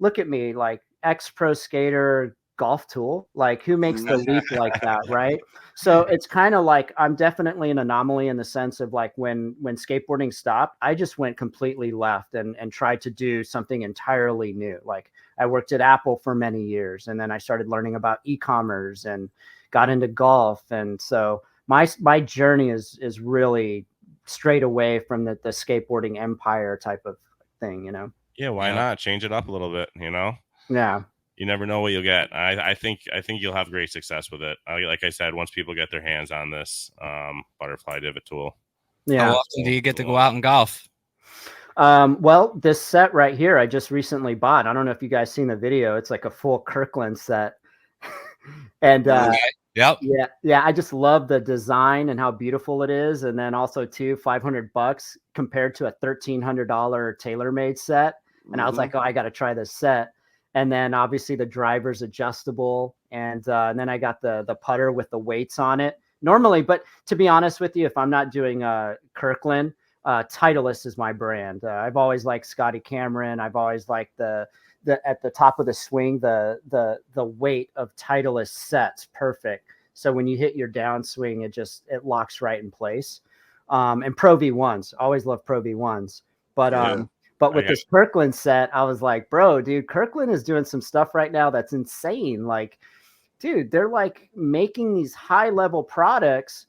look at me, like ex-pro skater, golf tool, like who makes the leap like that, right? So it's kind of like I'm definitely an anomaly in the sense of like when skateboarding stopped, I just went completely left and tried to do something entirely new. Like I worked at Apple for many years, and then I started learning about e-commerce and got into golf. And so my journey is really straight away from the skateboarding empire type of thing, you know? Yeah, why not change it up a little bit, you know? Yeah. You never know what you'll get. I think you'll have great success with it. Like I said, once people get their hands on this Butterfly Divot Tool. Yeah. How often do you get to go out and golf? Well, this set right here, I just recently bought. I don't know if you guys seen the video. It's like a full Kirkland set. And yep. Yeah. I just love the design and how beautiful it is. And then also too, $500 compared to a $1,300 TaylorMade set. And I was like, oh, I got to try this set. And then obviously the driver's adjustable. And then I got the putter with the weights on it normally. But to be honest with you, if I'm not doing Kirkland, Titleist is my brand. I've always liked Scotty Cameron. I've always liked the at the top of the swing, the weight of Titleist sets perfect. So when you hit your downswing, it locks right in place. And Pro V1s, always love Pro V1s. But with this Kirkland set, I was like, bro, dude, Kirkland is doing some stuff right now that's insane. Like, dude, they're like making these high level products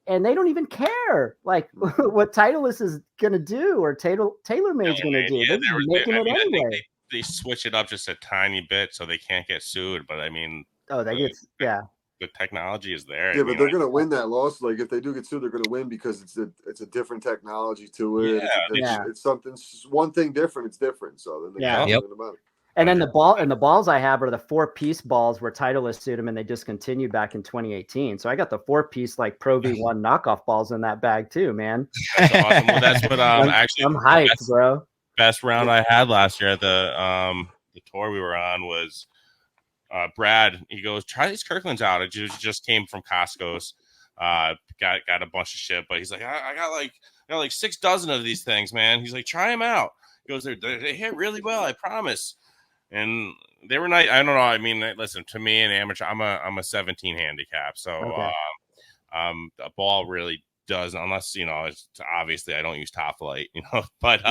and they don't even care like what Titleist is going to do or TaylorMade's going to do. They're just making it anyway. They switch it up just a tiny bit so they can't get sued. But I mean, the technology is there. Yeah, but they're going to win that loss. Like if they do get sued, they're going to win because it's a different technology to it. It's something, one thing different. It's different. So then they win about it. And then the balls I have are the 4-piece balls where Titleist sued them and they discontinued back in 2018. So I got the 4-piece like Pro V1 knockoff balls in that bag too, man. That's awesome. Well, that's what actually I'm hyped, bro. Best round I had last year at the tour we were on was Brad. He goes, try these Kirklands out. It just came from Costco's. Got a bunch of shit, but he's like, I got like 6 dozen of these things, man. He's like, try them out. He goes, they hit really well, I promise. And they were nice. I don't know. I mean, listen, to me, an amateur, I'm a 17 handicap, so a ball really does, unless it's obviously I don't use Top Flight, but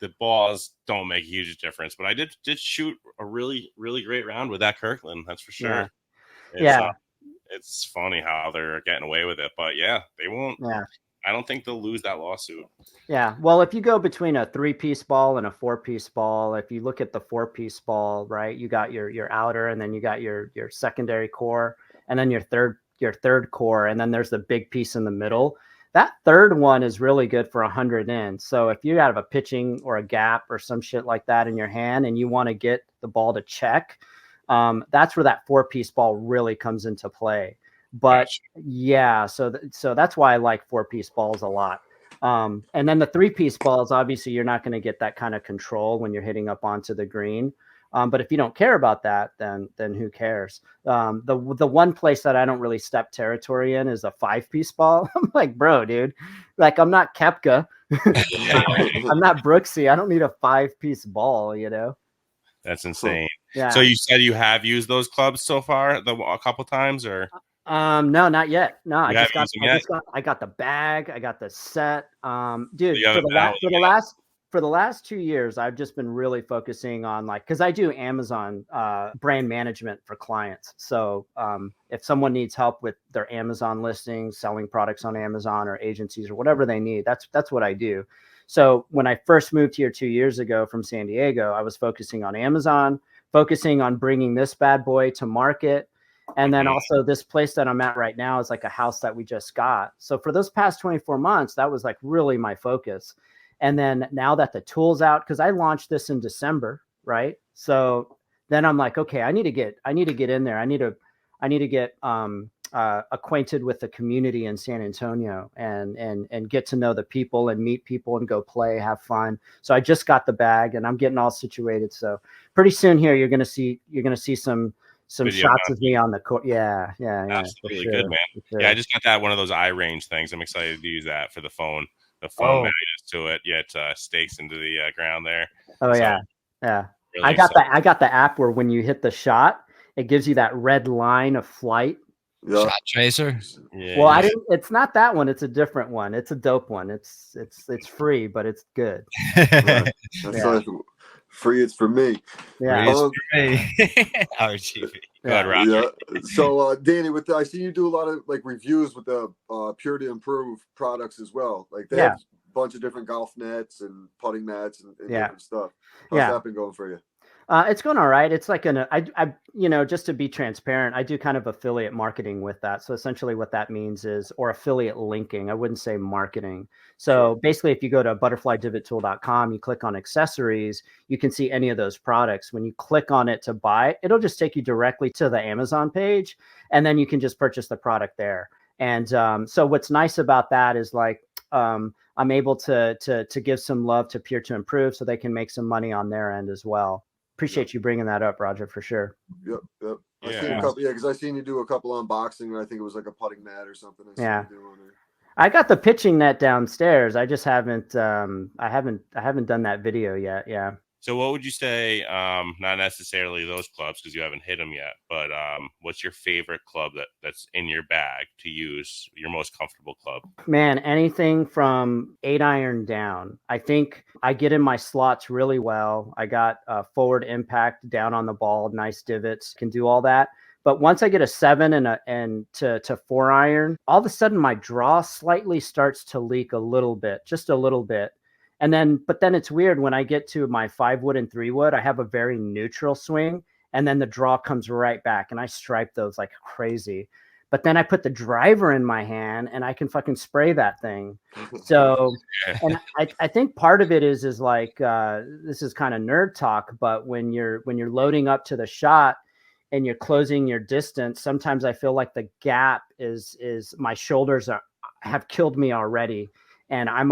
the balls don't make a huge difference. But I did shoot a really, really great round with that Kirkland, that's for sure. It's funny how they're getting away with it, but they won't. I don't think they'll lose that lawsuit. Yeah. Well, if you go between a 3-piece ball and a 4-piece ball, if you look at the 4-piece ball, right, you got your outer, and then you got your secondary core, and then your third core, and then there's the big piece in the middle. That third one is really good for 100 in. So if you have a pitching or a gap or some shit like that in your hand and you want to get the ball to check, that's where that 4-piece ball really comes into play. But so that's why I like 4-piece balls a lot. And then the 3-piece balls, obviously you're not going to get that kind of control when you're hitting up onto the green. But if you don't care about that, then who cares? The one place that I don't really step territory in is a 5-piece ball. I'm like, bro, dude, like I'm not Koepka. I'm not Brooksy. I don't need a 5-piece ball, That's insane. Yeah. So you said you have used those clubs so far a couple times, or? No, not yet. No, I got the bag. I got the set. Dude, for the last 2 years, I've just been really focusing on because I do Amazon brand management for clients. So if someone needs help with their Amazon listings, selling products on Amazon or agencies or whatever they need, that's what I do. So when I first moved here 2 years ago from San Diego, I was focusing on Amazon, focusing on bringing this bad boy to market. And then also this place that I'm at right now is like a house that we just got. So for those past 24 months, that was like really my focus. And then now that the tool's out, because I launched this in December, right? So then I'm like, okay, I need to get in there. I need to get acquainted with the community in San Antonio and get to know the people and meet people and go play, have fun. So I just got the bag and I'm getting all situated. So pretty soon here, you're going to see some Video shots of me on the court. Yeah. Absolutely good, man. Sure. Yeah, I just got that one of those eye range things. I'm excited to use that for the phone. The phone matters to it. Yeah, it stakes into the ground there. Oh so, yeah. Really I got the app where when you hit the shot, it gives you that red line of flight. Shot tracer. Yeah, well, I didn't. It's not that one. It's a different one. It's a dope one. It's free, but it's good. Right. That's free. It's for me. Yeah. For me. RGB. Go ahead, Roger. Yeah. So, Danny, I see you do a lot of like reviews with the Pure to Improve products as well. Like they have a bunch of different golf nets and putting mats and different stuff. How's that been going for you? It's going all right. It's like I just to be transparent, I do kind of affiliate marketing with that. So essentially what that means is, or affiliate linking, I wouldn't say marketing. So basically if you go to butterflydivottool.com, you click on accessories, you can see any of those products. When you click on it to buy, it'll just take you directly to the Amazon page, and then you can just purchase the product there. And so what's nice about that is like, I'm able to give some love to Pure to Improve so they can make some money on their end as well. Appreciate you bringing that up, Roger, for sure. Yep. I seen a couple, because I seen you do a couple unboxing, and I think it was like a putting mat or something. I got the pitching net downstairs. I just haven't I haven't done that video yet. Yeah. So what would you say, not necessarily those clubs because you haven't hit them yet, but what's your favorite club that's in your bag to use, your most comfortable club? Man, anything from 8-iron down. I think I get in my slots really well. I got forward impact down on the ball, nice divots, can do all that. But once I get a 7 and to 4-iron, all of a sudden my draw slightly starts to leak a little bit, just a little bit. But then it's weird when I get to my 5-wood and 3-wood, I have a very neutral swing, and then the draw comes right back, and I stripe those like crazy. But then I put the driver in my hand, and I can fucking spray that thing. So, and I think part of it is like this is kind of nerd talk, but when you're loading up to the shot and you're closing your distance, sometimes I feel like the gap is my shoulders have killed me already, and I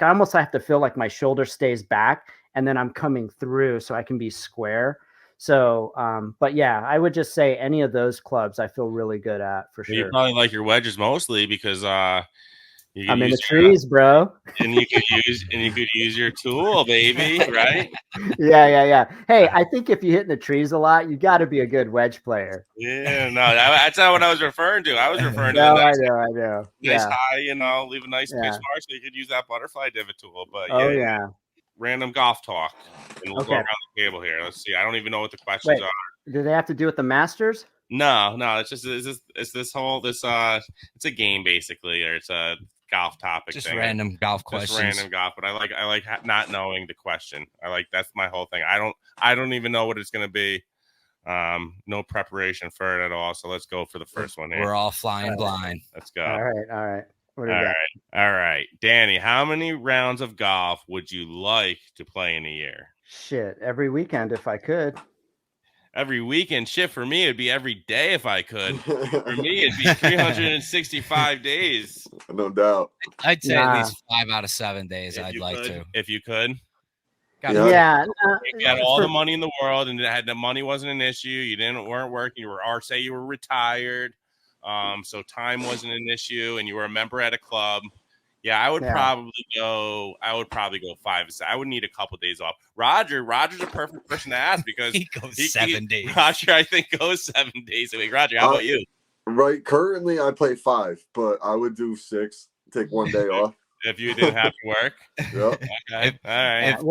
almost have to feel like my shoulder stays back and then I'm coming through so I can be square. So, but yeah, I would just say any of those clubs I feel really good at for sure. You probably like your wedges mostly because I'm in the trees, bro. And you could use your tool, baby, right? Yeah. Hey, I think if you hit in the trees a lot, you got to be a good wedge player. Yeah, no, that's not what I was referring to. I was referring to I know. Nice high, leave a nice pitch mark so you could use that butterfly divot tool. But random golf talk, and we'll go around the table here. Let's see. I don't even know what the questions are. Do they have to do with the Masters? No. It's just it's a game basically, or it's a golf topic. Just thing. Random golf questions. Just random golf, but I like not knowing the question. That's my whole thing. I don't even know what it's gonna be. No preparation for it at all. So let's go for the first one here. We're all flying blind. Let's go. All right. All right. Danny, how many rounds of golf would you like to play in a year? Shit, every weekend if I could. Every weekend? Shit, for me, it'd be every day if I could. For me, it'd be 365 days. No doubt. I'd say at least 5 out of 7 days I'd like to. If you could. Yeah. You had all the money in the world, and the money wasn't an issue. You weren't working. Or say you were retired. So time wasn't an issue, and you were a member at a club. Yeah, I would probably go 5. I would need a couple of days off. Roger's a perfect person to ask because he goes 7 days. Roger, I think, goes 7 days a week. Roger, how about you? Right. Currently, I play 5, but I would do 6. Take one day off. If you didn't have to work. Yep. Okay. All right.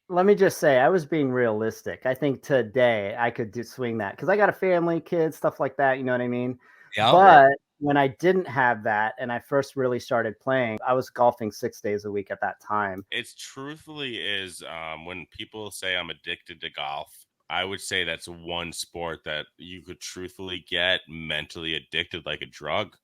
Let me just say, I was being realistic. I think today I could swing that because I got a family, kids, stuff like that. You know what I mean? Yeah. But when I didn't have that and I first really started playing, I was golfing 6 days a week at that time. It's truthfully is when people say I'm addicted to golf, I would say that's one sport that you could truthfully get mentally addicted like a drug.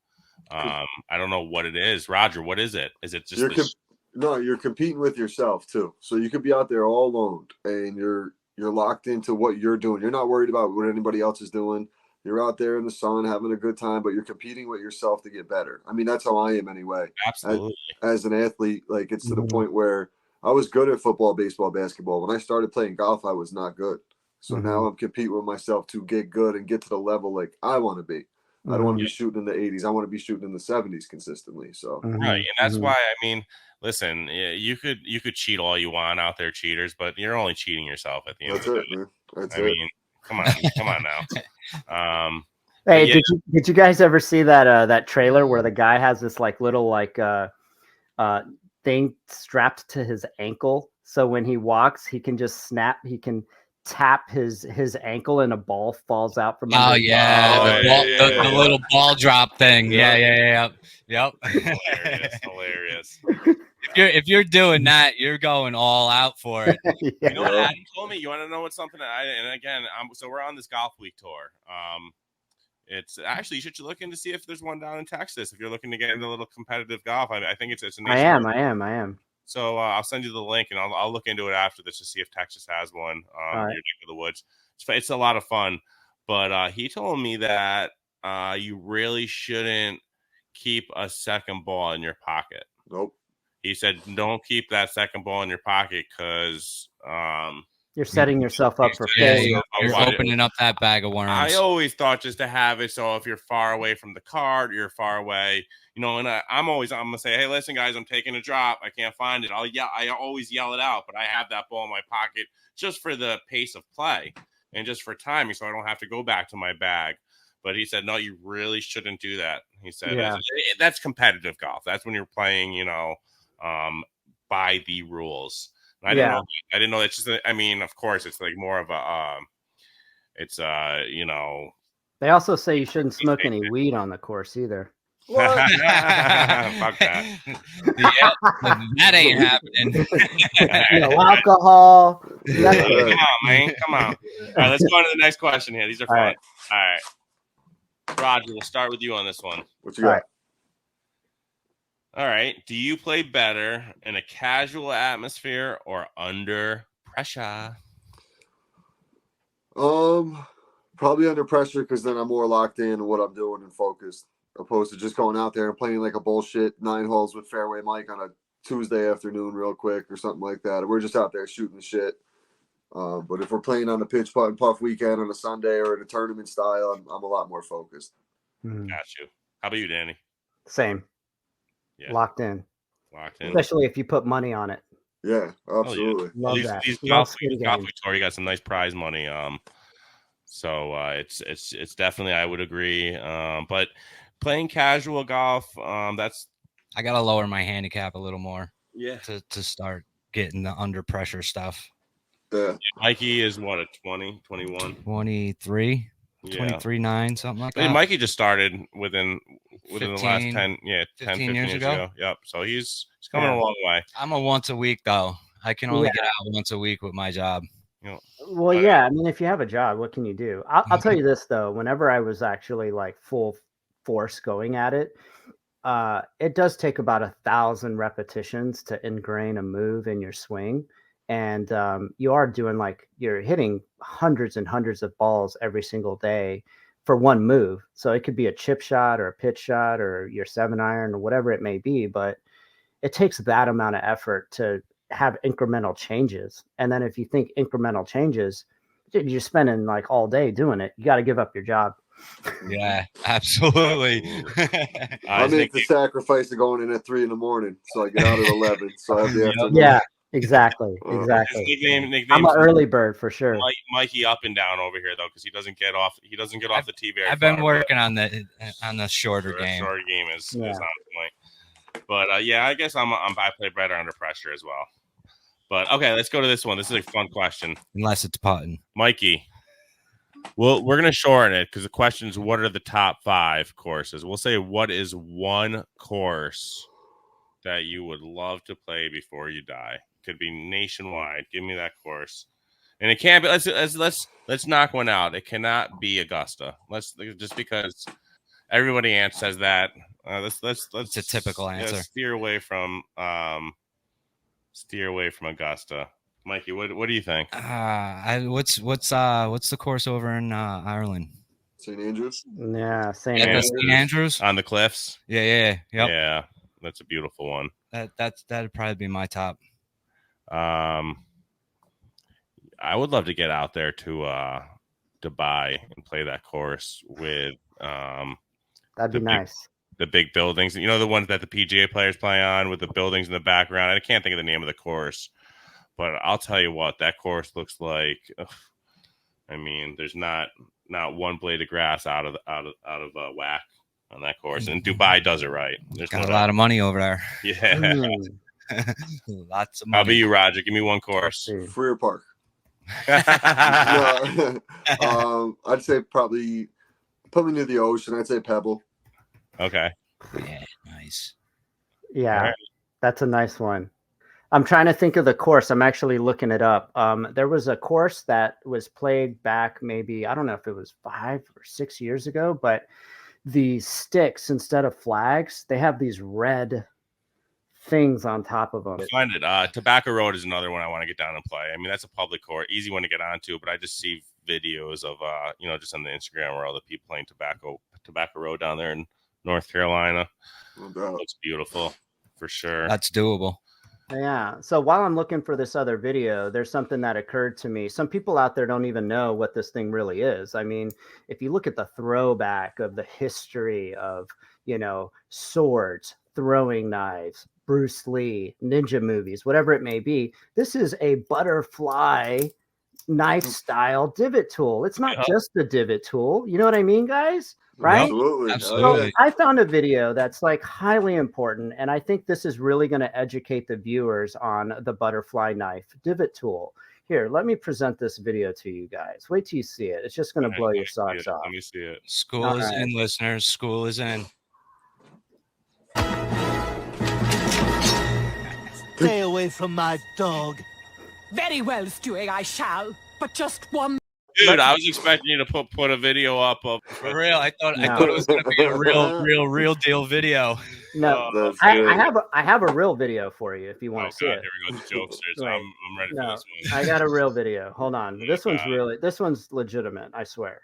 I don't know what it is. Roger, what is it? Is it just No, you're competing with yourself too. So you could be out there all alone and you're You're locked into what you're doing. You're not worried about what anybody else is doing. You're out there in the sun having a good time, but you're competing with yourself to get better. I mean, that's how I am anyway. Absolutely. As an athlete, like it's to the Mhm. point where I was good at football, baseball, basketball. When I started playing golf, I was not good. So now I'm competing with myself to get good and get to the level like I want to be. I don't want to be shooting in the 80s. I want to be shooting in the 70s consistently. So right, and that's why I mean, listen, you could cheat all you want out there, cheaters, but you're only cheating yourself at the end that's of the it, day. man. That's I it. mean, come on now. Hey, yeah. did you guys ever see that trailer where the guy has this like little thing strapped to his ankle, so when he walks, he can just he can tap his ankle and a ball falls out from under. The little ball drop thing. Yeah. Yep. Hilarious. If you're doing that, you're going all out for it. Yeah. You know what Adam told me? You want to know what's something? And again, so we're on this golf week tour. It's actually, you should look in to see if there's one down in Texas. If you're looking to get into a little competitive golf, I think it's a nation. I am. So I'll send you the link, and I'll look into it after this to see if Texas has one. Your neck of the woods. It's a lot of fun. But he told me that you really shouldn't keep a second ball in your pocket. Nope. He said, don't keep that second ball in your pocket because you're setting yourself up for failure. You're opening up that bag of worms. I always thought just to have it so if you're far away from the cart, you're far away, and I'm gonna say, hey, listen, guys, I'm taking a drop. I can't find it. I always yell it out, but I have that ball in my pocket just for the pace of play and just for timing, so I don't have to go back to my bag. But he said, no, you really shouldn't do that. He said, that's competitive golf. That's when you're playing, by the rules. I didn't know. It's just, I mean, of course, it's like more of a, They also say you shouldn't smoke any weed on the course either. Fuck that. That ain't happening. Alcohol. Come on, man. Come on. All right, let's go on to the next question here. These are fun. All right. Roger, we'll start with you on this one. What you got? All right. Do you play better in a casual atmosphere or under pressure? Probably under pressure because then I'm more locked in what I'm doing and focused, opposed to just going out there and playing like a bullshit 9 holes with fairway Mike on a Tuesday afternoon real quick or something like that. We're just out there shooting the shit. But if we're playing on a pitch putt and puff weekend on a Sunday or in a tournament style, I'm a lot more focused. Got you. How about you, Danny? Same. Yeah. Locked in. Especially if you put money on it. Yeah, absolutely. Love that. These golf tour, you got some nice prize money. So it's definitely, I would agree. But playing casual golf, that's, I gotta lower my handicap a little more. Yeah. To start getting the under pressure stuff. Yeah. Mikey is what, a 20, 21? 23. Yeah. 23.9, something like that. Mikey just started within 15, the last 10 years ago. Yep. So he's coming a long way. I'm a once a week though. I can only get out once a week with my job. Well, yeah. I mean, if you have a job, what can you do? I'll tell you this though. Whenever I was actually like full force going at it, it does take about 1,000 repetitions to ingrain a move in your swing. And you are doing you're hitting hundreds and hundreds of balls every single day for one move. So it could be a chip shot or a pitch shot or your 7-iron or whatever it may be. But it takes that amount of effort to have incremental changes. And then if you think incremental changes, you're spending all day doing it. You got to give up your job. Yeah, absolutely. I make the sacrifice of going in at 3 a.m. so I get out at 11. So I have the afternoon. Yeah. Exactly. Nickname, I'm an early bird for sure. Mikey up and down over here though, because he doesn't get off the tee very I've been working on the shorter game. Shorter game is on point. But I guess I play better under pressure as well. But okay, let's go to this one. This is a fun question. Unless it's putting. Mikey. Well, we're gonna shorten it because the question is, what are the top 5 courses? We'll say, what is one course that you would love to play before you die? Could be nationwide. Give me that course, and it can't be. Let's knock one out. It cannot be Augusta. Let's just because everybody says that. Let's. It's a typical answer. Steer away from Augusta. Mikey, what do you think? What's the course over in Ireland? St. Andrews. Yeah, St. St. Andrews on the cliffs. Yeah. Yeah, that's a beautiful one. That'd probably be my top. I would love to get out there to Dubai and play that course with that'd be nice. The big buildings, you know, the ones that the PGA players play on with the buildings in the background. I can't think of the name of the course, but I'll tell you what, that course looks like. I mean, there's not one blade of grass out of whack on that course, and Dubai does it right. There's got a lot of money over there. Yeah, lots of money. How about you, Roger? Give me one course. Freer Park. I'd say probably put me near the ocean. I'd say Pebble. Okay. Yeah, nice. Yeah, right. That's a nice one. I'm trying to think of the course. I'm actually looking it up. There was a course that was played back maybe, I don't know if it was 5 or 6 years ago, but the sticks, instead of flags, they have these red things on top of them. Find it. Tobacco Road is another one I want to get down and play. I mean, that's a public course, easy one to get onto, but I just see videos of, just on the Instagram where all the people playing Tobacco Road down there in North Carolina. Looks beautiful for sure. That's doable. Yeah. So while I'm looking for this other video, there's something that occurred to me. Some people out there don't even know what this thing really is. I mean, if you look at the throwback of the history of, swords, throwing knives, Bruce Lee, ninja movies, whatever it may be, this is a butterfly knife style divot tool. It's not just a divot tool. You know what I mean, guys? Right? Absolutely. So I found a video that's like highly important, and I think this is really going to educate the viewers on the butterfly knife divot tool. Here, let me present this video to you guys. Wait till you see it. It's just going to blow your socks off. Let me see it. School is in, listeners. School is in. Stay away from my dog. Very well, Stewie, I shall. But just one. Dude, I was expecting you to put a video up of for real. I thought it was going to be a real deal video. No, I have a real video for you if you want to see it. Here we go, the jokesters. Right. I'm ready for this one. I got a real video. Hold on. This one's legitimate. I swear.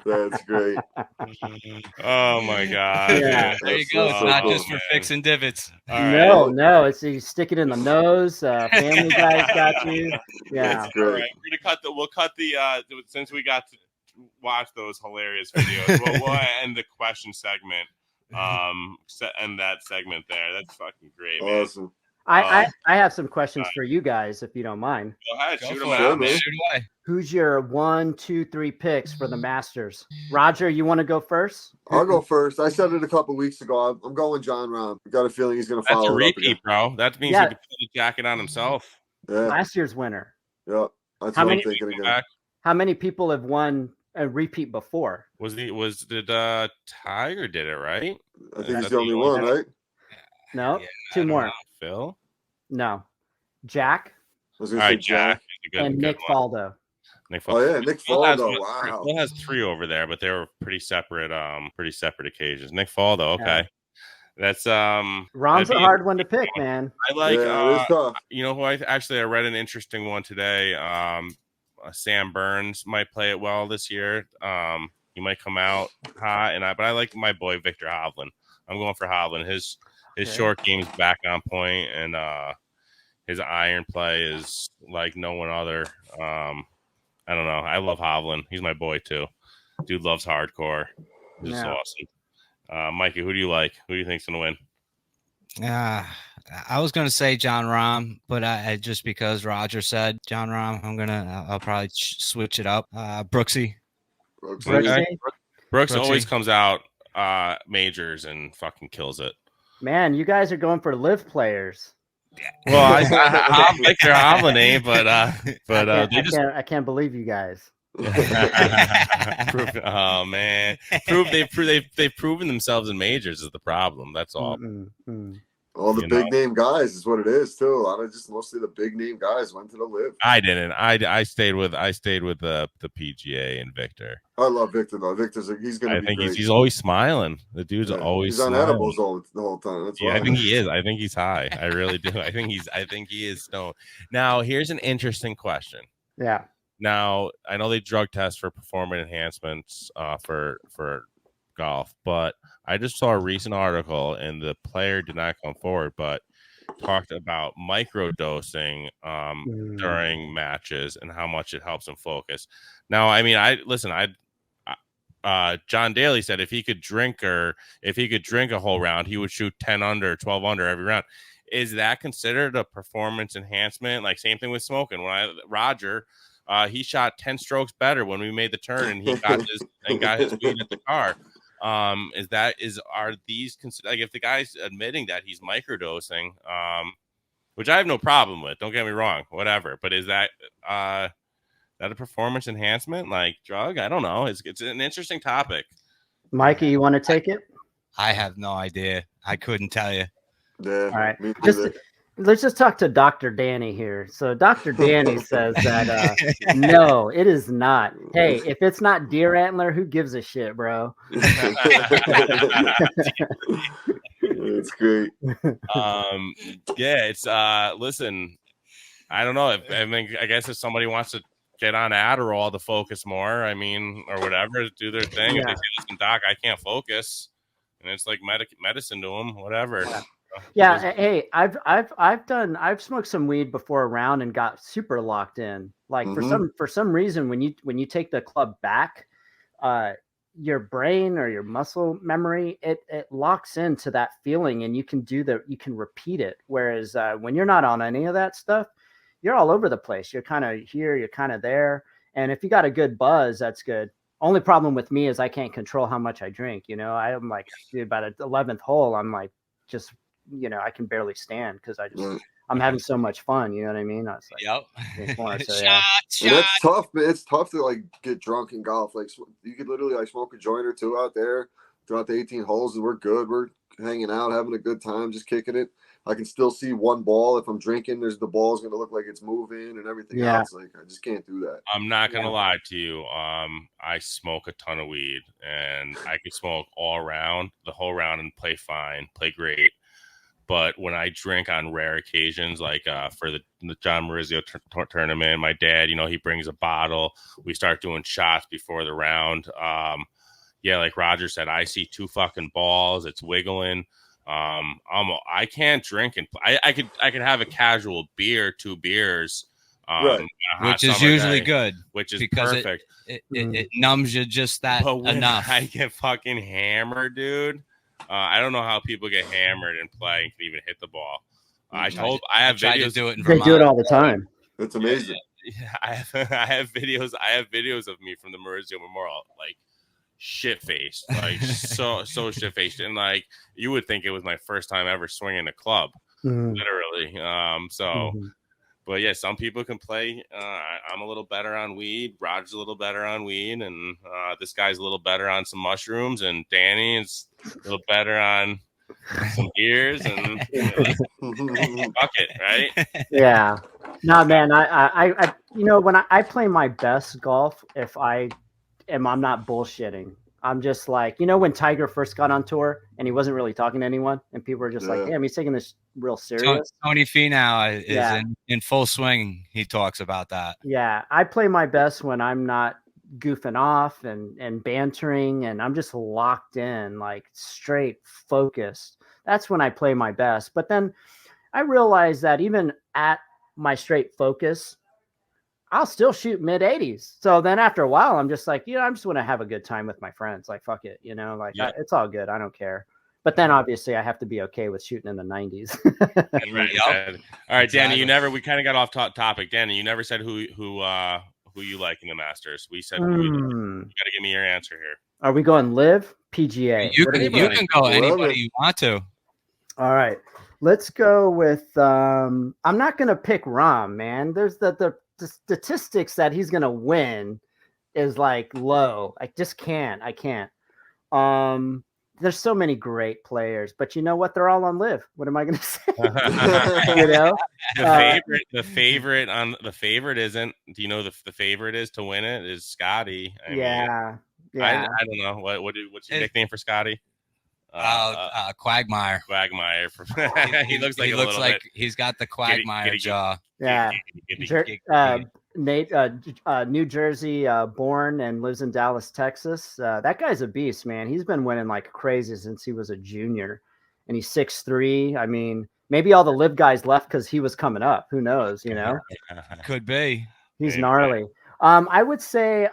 That's great. Oh my god! Yeah, there you go. It's not just for fixing divots. No, it's you stick it in the nose. Family Guy's got you. Yeah, that's great. All right, we'll cut the since we got to watch those hilarious videos. We'll end the question segment. End that segment there. That's fucking great, man. Awesome. I have some questions for you guys, if you don't mind. Go ahead, shoot them out, man. Who's your 1, 2, 3 picks for the Masters? Roger, you want to go first? I'll go first. I said it a couple weeks ago. I'm going John Rahm. I got a feeling he's going to follow. That's a repeat, bro. That means he could put the jacket on himself. Yeah. Last year's winner. Yeah, that's what I'm thinking again. How many people have won a repeat before? Did Tiger did it, right? I think he's the only one, right? No, 2 more. Phil? No. Jack? I was going to say Jack. And Nick Faldo. Oh yeah, Nick Faldo. Wow. Phil has 3 over there, but they were pretty separate occasions. Nick Faldo, okay. Yeah. That's Rahm's a hard one to pick, man. I like who I read an interesting one today. Sam Burns might play it well this year. He might come out hot, but I like my boy Victor Hovland. I'm going for Hovland. His short game's back on point, and his iron play is like no one other. I don't know. I love Hovland. He's my boy too. Dude loves hardcore. This is awesome. Mikey, who do you like? Who do you think's gonna win? I was gonna say John Rahm, but I just because Roger said John Rahm, I'll probably switch it up. Brooksy. Brooks always comes out majors and fucking kills it. Man, you guys are going for live players. Well, I'm Victor Hovland, but I can't believe you guys. Oh man, they've proven themselves in majors is the problem. That's all. All the big name guys is what it is too. A lot of just mostly the big name guys went to the live. I didn't. I stayed with the PGA and Victor. I love Victor though. He's gonna be great. He's always smiling. The dude's always he's on smiling. edibles the whole time. That's why. I think he is. I think he's high. I really do. I think he is stoned. Now here's an interesting question. Yeah. Now I know they drug test for performance enhancements for golf, but I just saw a recent article and the player did not come forward, but talked about microdosing during matches and how much it helps him focus. Now, I mean, John Daly said if he could drink a whole round, he would shoot 10 under, 12 under every round. Is that considered a performance enhancement? Like same thing with smoking. Roger, he shot 10 strokes better when we made the turn and he got his weed at the car. Are these considered, like if the guy's admitting that he's microdosing, which I have no problem with, don't get me wrong, whatever, but is that a performance enhancement like drug? I don't know. It's an interesting topic. Mikey, you want to take it? I have no idea. I couldn't tell you. Yeah. All right. Let's just talk to Dr. Danny here. So Dr. Danny says that no, it is not. Hey, if it's not deer antler, who gives a shit, bro? It's great. It's listen, I don't know. I guess if somebody wants to get on Adderall to focus more, I mean, or whatever, do their thing. Yeah. If they say, listen, doc, I can't focus, and it's like medicine to them, whatever. Yeah. Hey, I've smoked some weed before a round and got super locked in. Like for some reason, when you take the club back, your brain or your muscle memory, it locks into that feeling and you can repeat it. Whereas when you're not on any of that stuff, you're all over the place. You're kind of here, you're kind of there. And if you got a good buzz, that's good. Only problem with me is I can't control how much I drink. You know, I'm like, dude, by the 11th hole, I'm like, just, you know, I can barely stand because I'm having so much fun. You know what I mean? I was like, Shot. That's tough, man. It's tough to like get drunk in golf. Like you could literally like smoke a joint or two out there throughout the 18 holes, and we're good. We're hanging out, having a good time, just kicking it. I can still see one ball. If I'm drinking, the ball's going to look like it's moving and everything else. Like, I just can't do that. I'm not going to lie to you. I smoke a ton of weed and I can smoke all around the whole round and play fine, play great. But when I drink on rare occasions, like for the John Maurizio tournament, my dad, you know, he brings a bottle. We start doing shots before the round. Like Roger said, I see two fucking balls. It's wiggling. I can't drink and I could have a casual beer, 2 beers, which is usually good, which is because perfect. It numbs you just that enough. I get fucking hammered, dude. I don't know how people get hammered and play and can even hit the ball. I have videos. They do it all the time. That's amazing. Yeah, I have videos. I have videos of me from the Maurizio Memorial, like shit faced, like so shit faced, and like you would think it was my first time ever swinging a club, literally. But yeah, some people can play. I'm a little better on weed. Roger's a little better on weed, and this guy's a little better on some mushrooms, and Danny is a little better on some beers, and fuck it, right? Yeah. No, man. I you know, when I play my best golf, if I'm not bullshitting. I'm just like, you know, when Tiger first got on tour and he wasn't really talking to anyone, and people were just like, damn, he's taking this real serious. Tony Finau is in full swing. He talks about that. Yeah. I play my best when I'm not goofing off and bantering, and I'm just locked in, like straight focused. That's when I play my best. But then I realized that even at my straight focus, I'll still shoot mid 80s. So then after a while, I'm just like, you know, I just want to have a good time with my friends. Like, fuck it, you know, like it's all good. I don't care. But then obviously I have to be okay with shooting in the 90s. All right, Danny, we kind of got off topic. Danny, you never said who you like in the Masters. We said, you got to give me your answer here. Are we going live PGA? You can go anybody you want to. All right, let's go with, I'm not going to pick Rahm, man. There's the statistics that he's going to win is like low. I just can't. I can't. there's so many great players, but you know what? They're all on live. What am I going to say? You know, the favorite isn't. Do you know the favorite is to win it is Scotty? I mean, yeah. I don't know what's your nickname for Scotty? Quagmire. Quagmire. He looks like he's got the Quagmire jaw. Yeah. Nate, New Jersey born and lives in Dallas, Texas. That guy's a beast, man. He's been winning like crazy since he was a junior, and he's 6'3". I mean, maybe all the live guys left because he was coming up. Who knows? You know, could be. He's gnarly. I would say,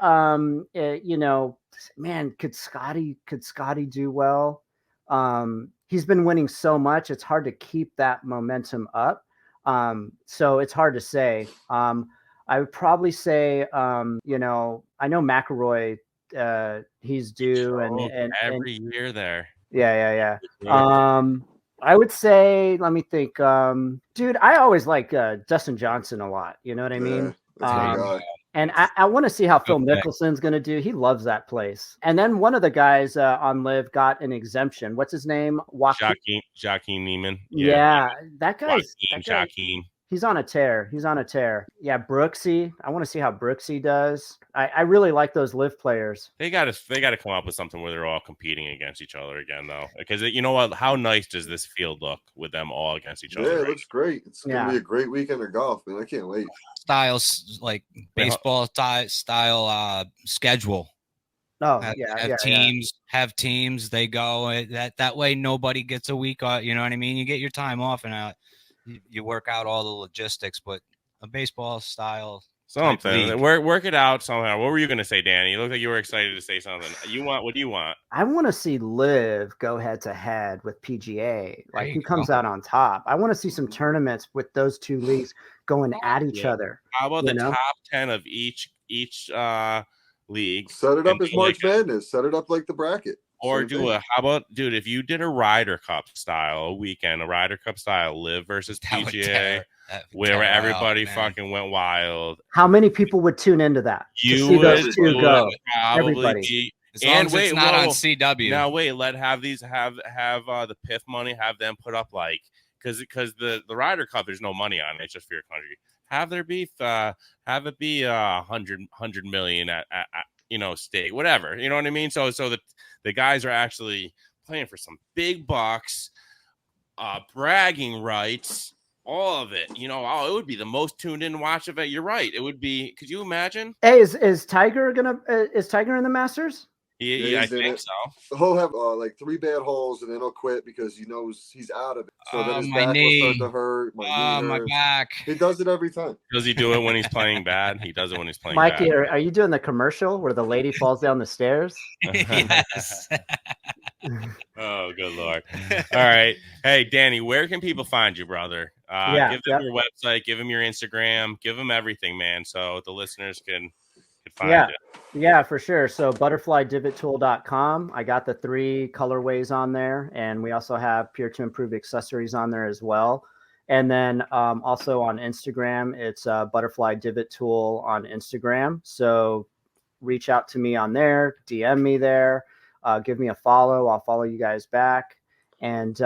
you know, man, could Scotty do well? He's been winning so much; it's hard to keep that momentum up. So it's hard to say. I would probably say, you know, I know McElroy, he's due and every year there. Yeah. I would say, let me think, dude, I always like Dustin Johnson a lot. You know what I mean? And I want to see how Phil Mickelson's going to do. He loves that place. And then one of the guys on live got an exemption. What's his name? Joaquin Neiman. Yeah, that guy's Joaquin. He's on a tear. Yeah, Brooksy. I want to see how Brooksy does. I really like those live players. They got to come up with something where they're all competing against each other again, though. Because you know what? How nice does this field look with them all against each other? Yeah, it looks great. It's gonna be a great weekend of golf, man. I can't wait. Styles like baseball style schedule. Oh, have teams. They go that way. Nobody gets a week off. You know what I mean? You get your time off and you work out all the logistics, but a baseball style something. Work it out somehow. What were you going to say, Danny? You look like you were excited to say something. What do you want? I want to see Liv go head to head with PGA. Like who comes out on top? I want to see some tournaments with those two leagues going at each other. How about the top 10 of each league? Set it up as March Madness. Set it up like the bracket. Or how about, dude, if you did a Ryder Cup style live versus PGA, where everybody fucking went wild. How many people would tune into that? You would those two go. Everybody. As long as it's not on CW. Now wait, have the PIF money, have them put up like because the Ryder Cup, there's no money on it, it's just for your country. Have it be 100 million at stake, whatever. You know what I mean? So the guys are actually playing for some big bucks, bragging rights, all of it. You know, it would be the most tuned in watch of it. You're right. It would be. Could you imagine? Hey, is Tiger in the Masters? Yeah, I think so. He'll have like 3 bad holes and then he'll quit because he knows he's out of it. So then his back will start to hurt. My back. He does it every time. Does he do it when he's playing bad? He does it when he's playing Mikey, bad. are you doing the commercial where the lady falls down the stairs? Yes. Oh, good Lord. All right. Hey, Danny, where can people find you, brother? Give them your website, give them your Instagram, give them everything, man, so the listeners can find you. Yeah, for sure. So butterflydivottool.com. I got the 3 colorways on there, and we also have Pure to Improve accessories on there as well. And then also on Instagram, it's Butterfly Divot Tool on Instagram. So reach out to me on there, DM me there, give me a follow. I'll follow you guys back. And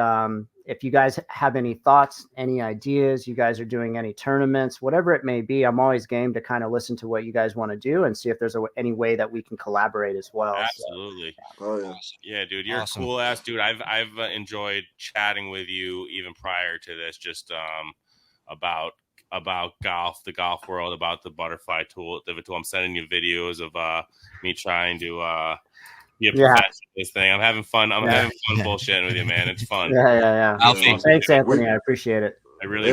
if you guys have any thoughts, any ideas, you guys are doing any tournaments, whatever it may be, I'm always game to kind of listen to what you guys want to do and see if there's any way that we can collaborate as well. Absolutely. So, oh yeah. Yeah, dude, you're awesome. A cool ass dude. I've enjoyed chatting with you even prior to this, just about golf, the golf world, about the Butterfly Divot Tool. I'm sending you videos of me trying to this thing. I'm having fun. I'm having fun bullshitting with you, man. It's fun. Yeah. Thanks, Anthony. I appreciate it. I really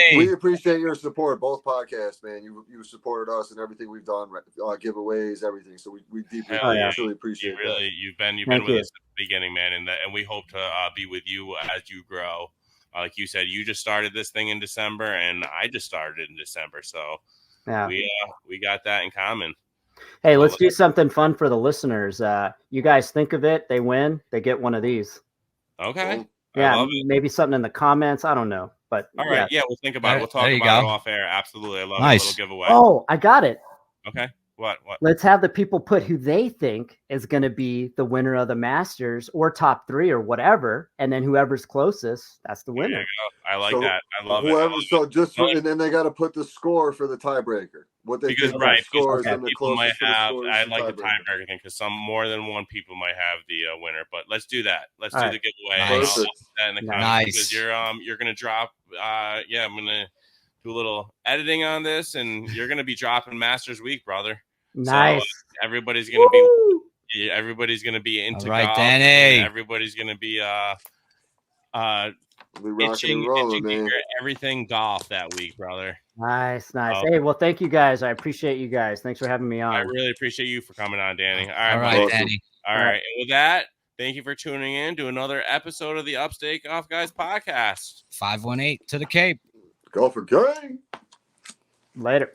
we appreciate your support, both podcasts, man. You supported us and everything we've done, giveaways, everything. So we deeply truly appreciate that. You've been with us at the beginning, man, and we hope to be with you as you grow. Like you said, you just started this thing in December, and I just started it in December. So we got that in common. Hey, let's do something fun for the listeners. You guys think of it, they win, they get one of these. Okay. Cool. Yeah, maybe something in the comments. I don't know. But all right, we'll think about it. We'll talk about it off air. Absolutely. I love it. A little giveaway. Oh, I got it. Okay. What? Let's have the people put who they think is going to be the winner of the Masters or top 3 or whatever, and then whoever's closest, that's the winner. I like that. I love it. And then they got to put the score for the tiebreaker. What they think the scores and the people might closest have. to the I scores like and the tiebreaker. tiebreaker thing because more than one people might have the winner. But let's do that. Let's do the giveaway. Nice. I'll put that in the comments Nice. because you're gonna drop. I'm gonna do a little editing on this, and you're gonna be dropping Masters Week, brother. Nice. So everybody's gonna be. Everybody's gonna be into All right, golf. Danny. Everybody's gonna be itching everything golf that week, brother. Nice. Hey, well, thank you guys. I appreciate you guys. Thanks for having me on. I really appreciate you for coming on, Danny. All right, Danny. All right. And with that, thank you for tuning in to another episode of the Upstate Golf Guys podcast. 518 to the Cape. Golfer gang. Later.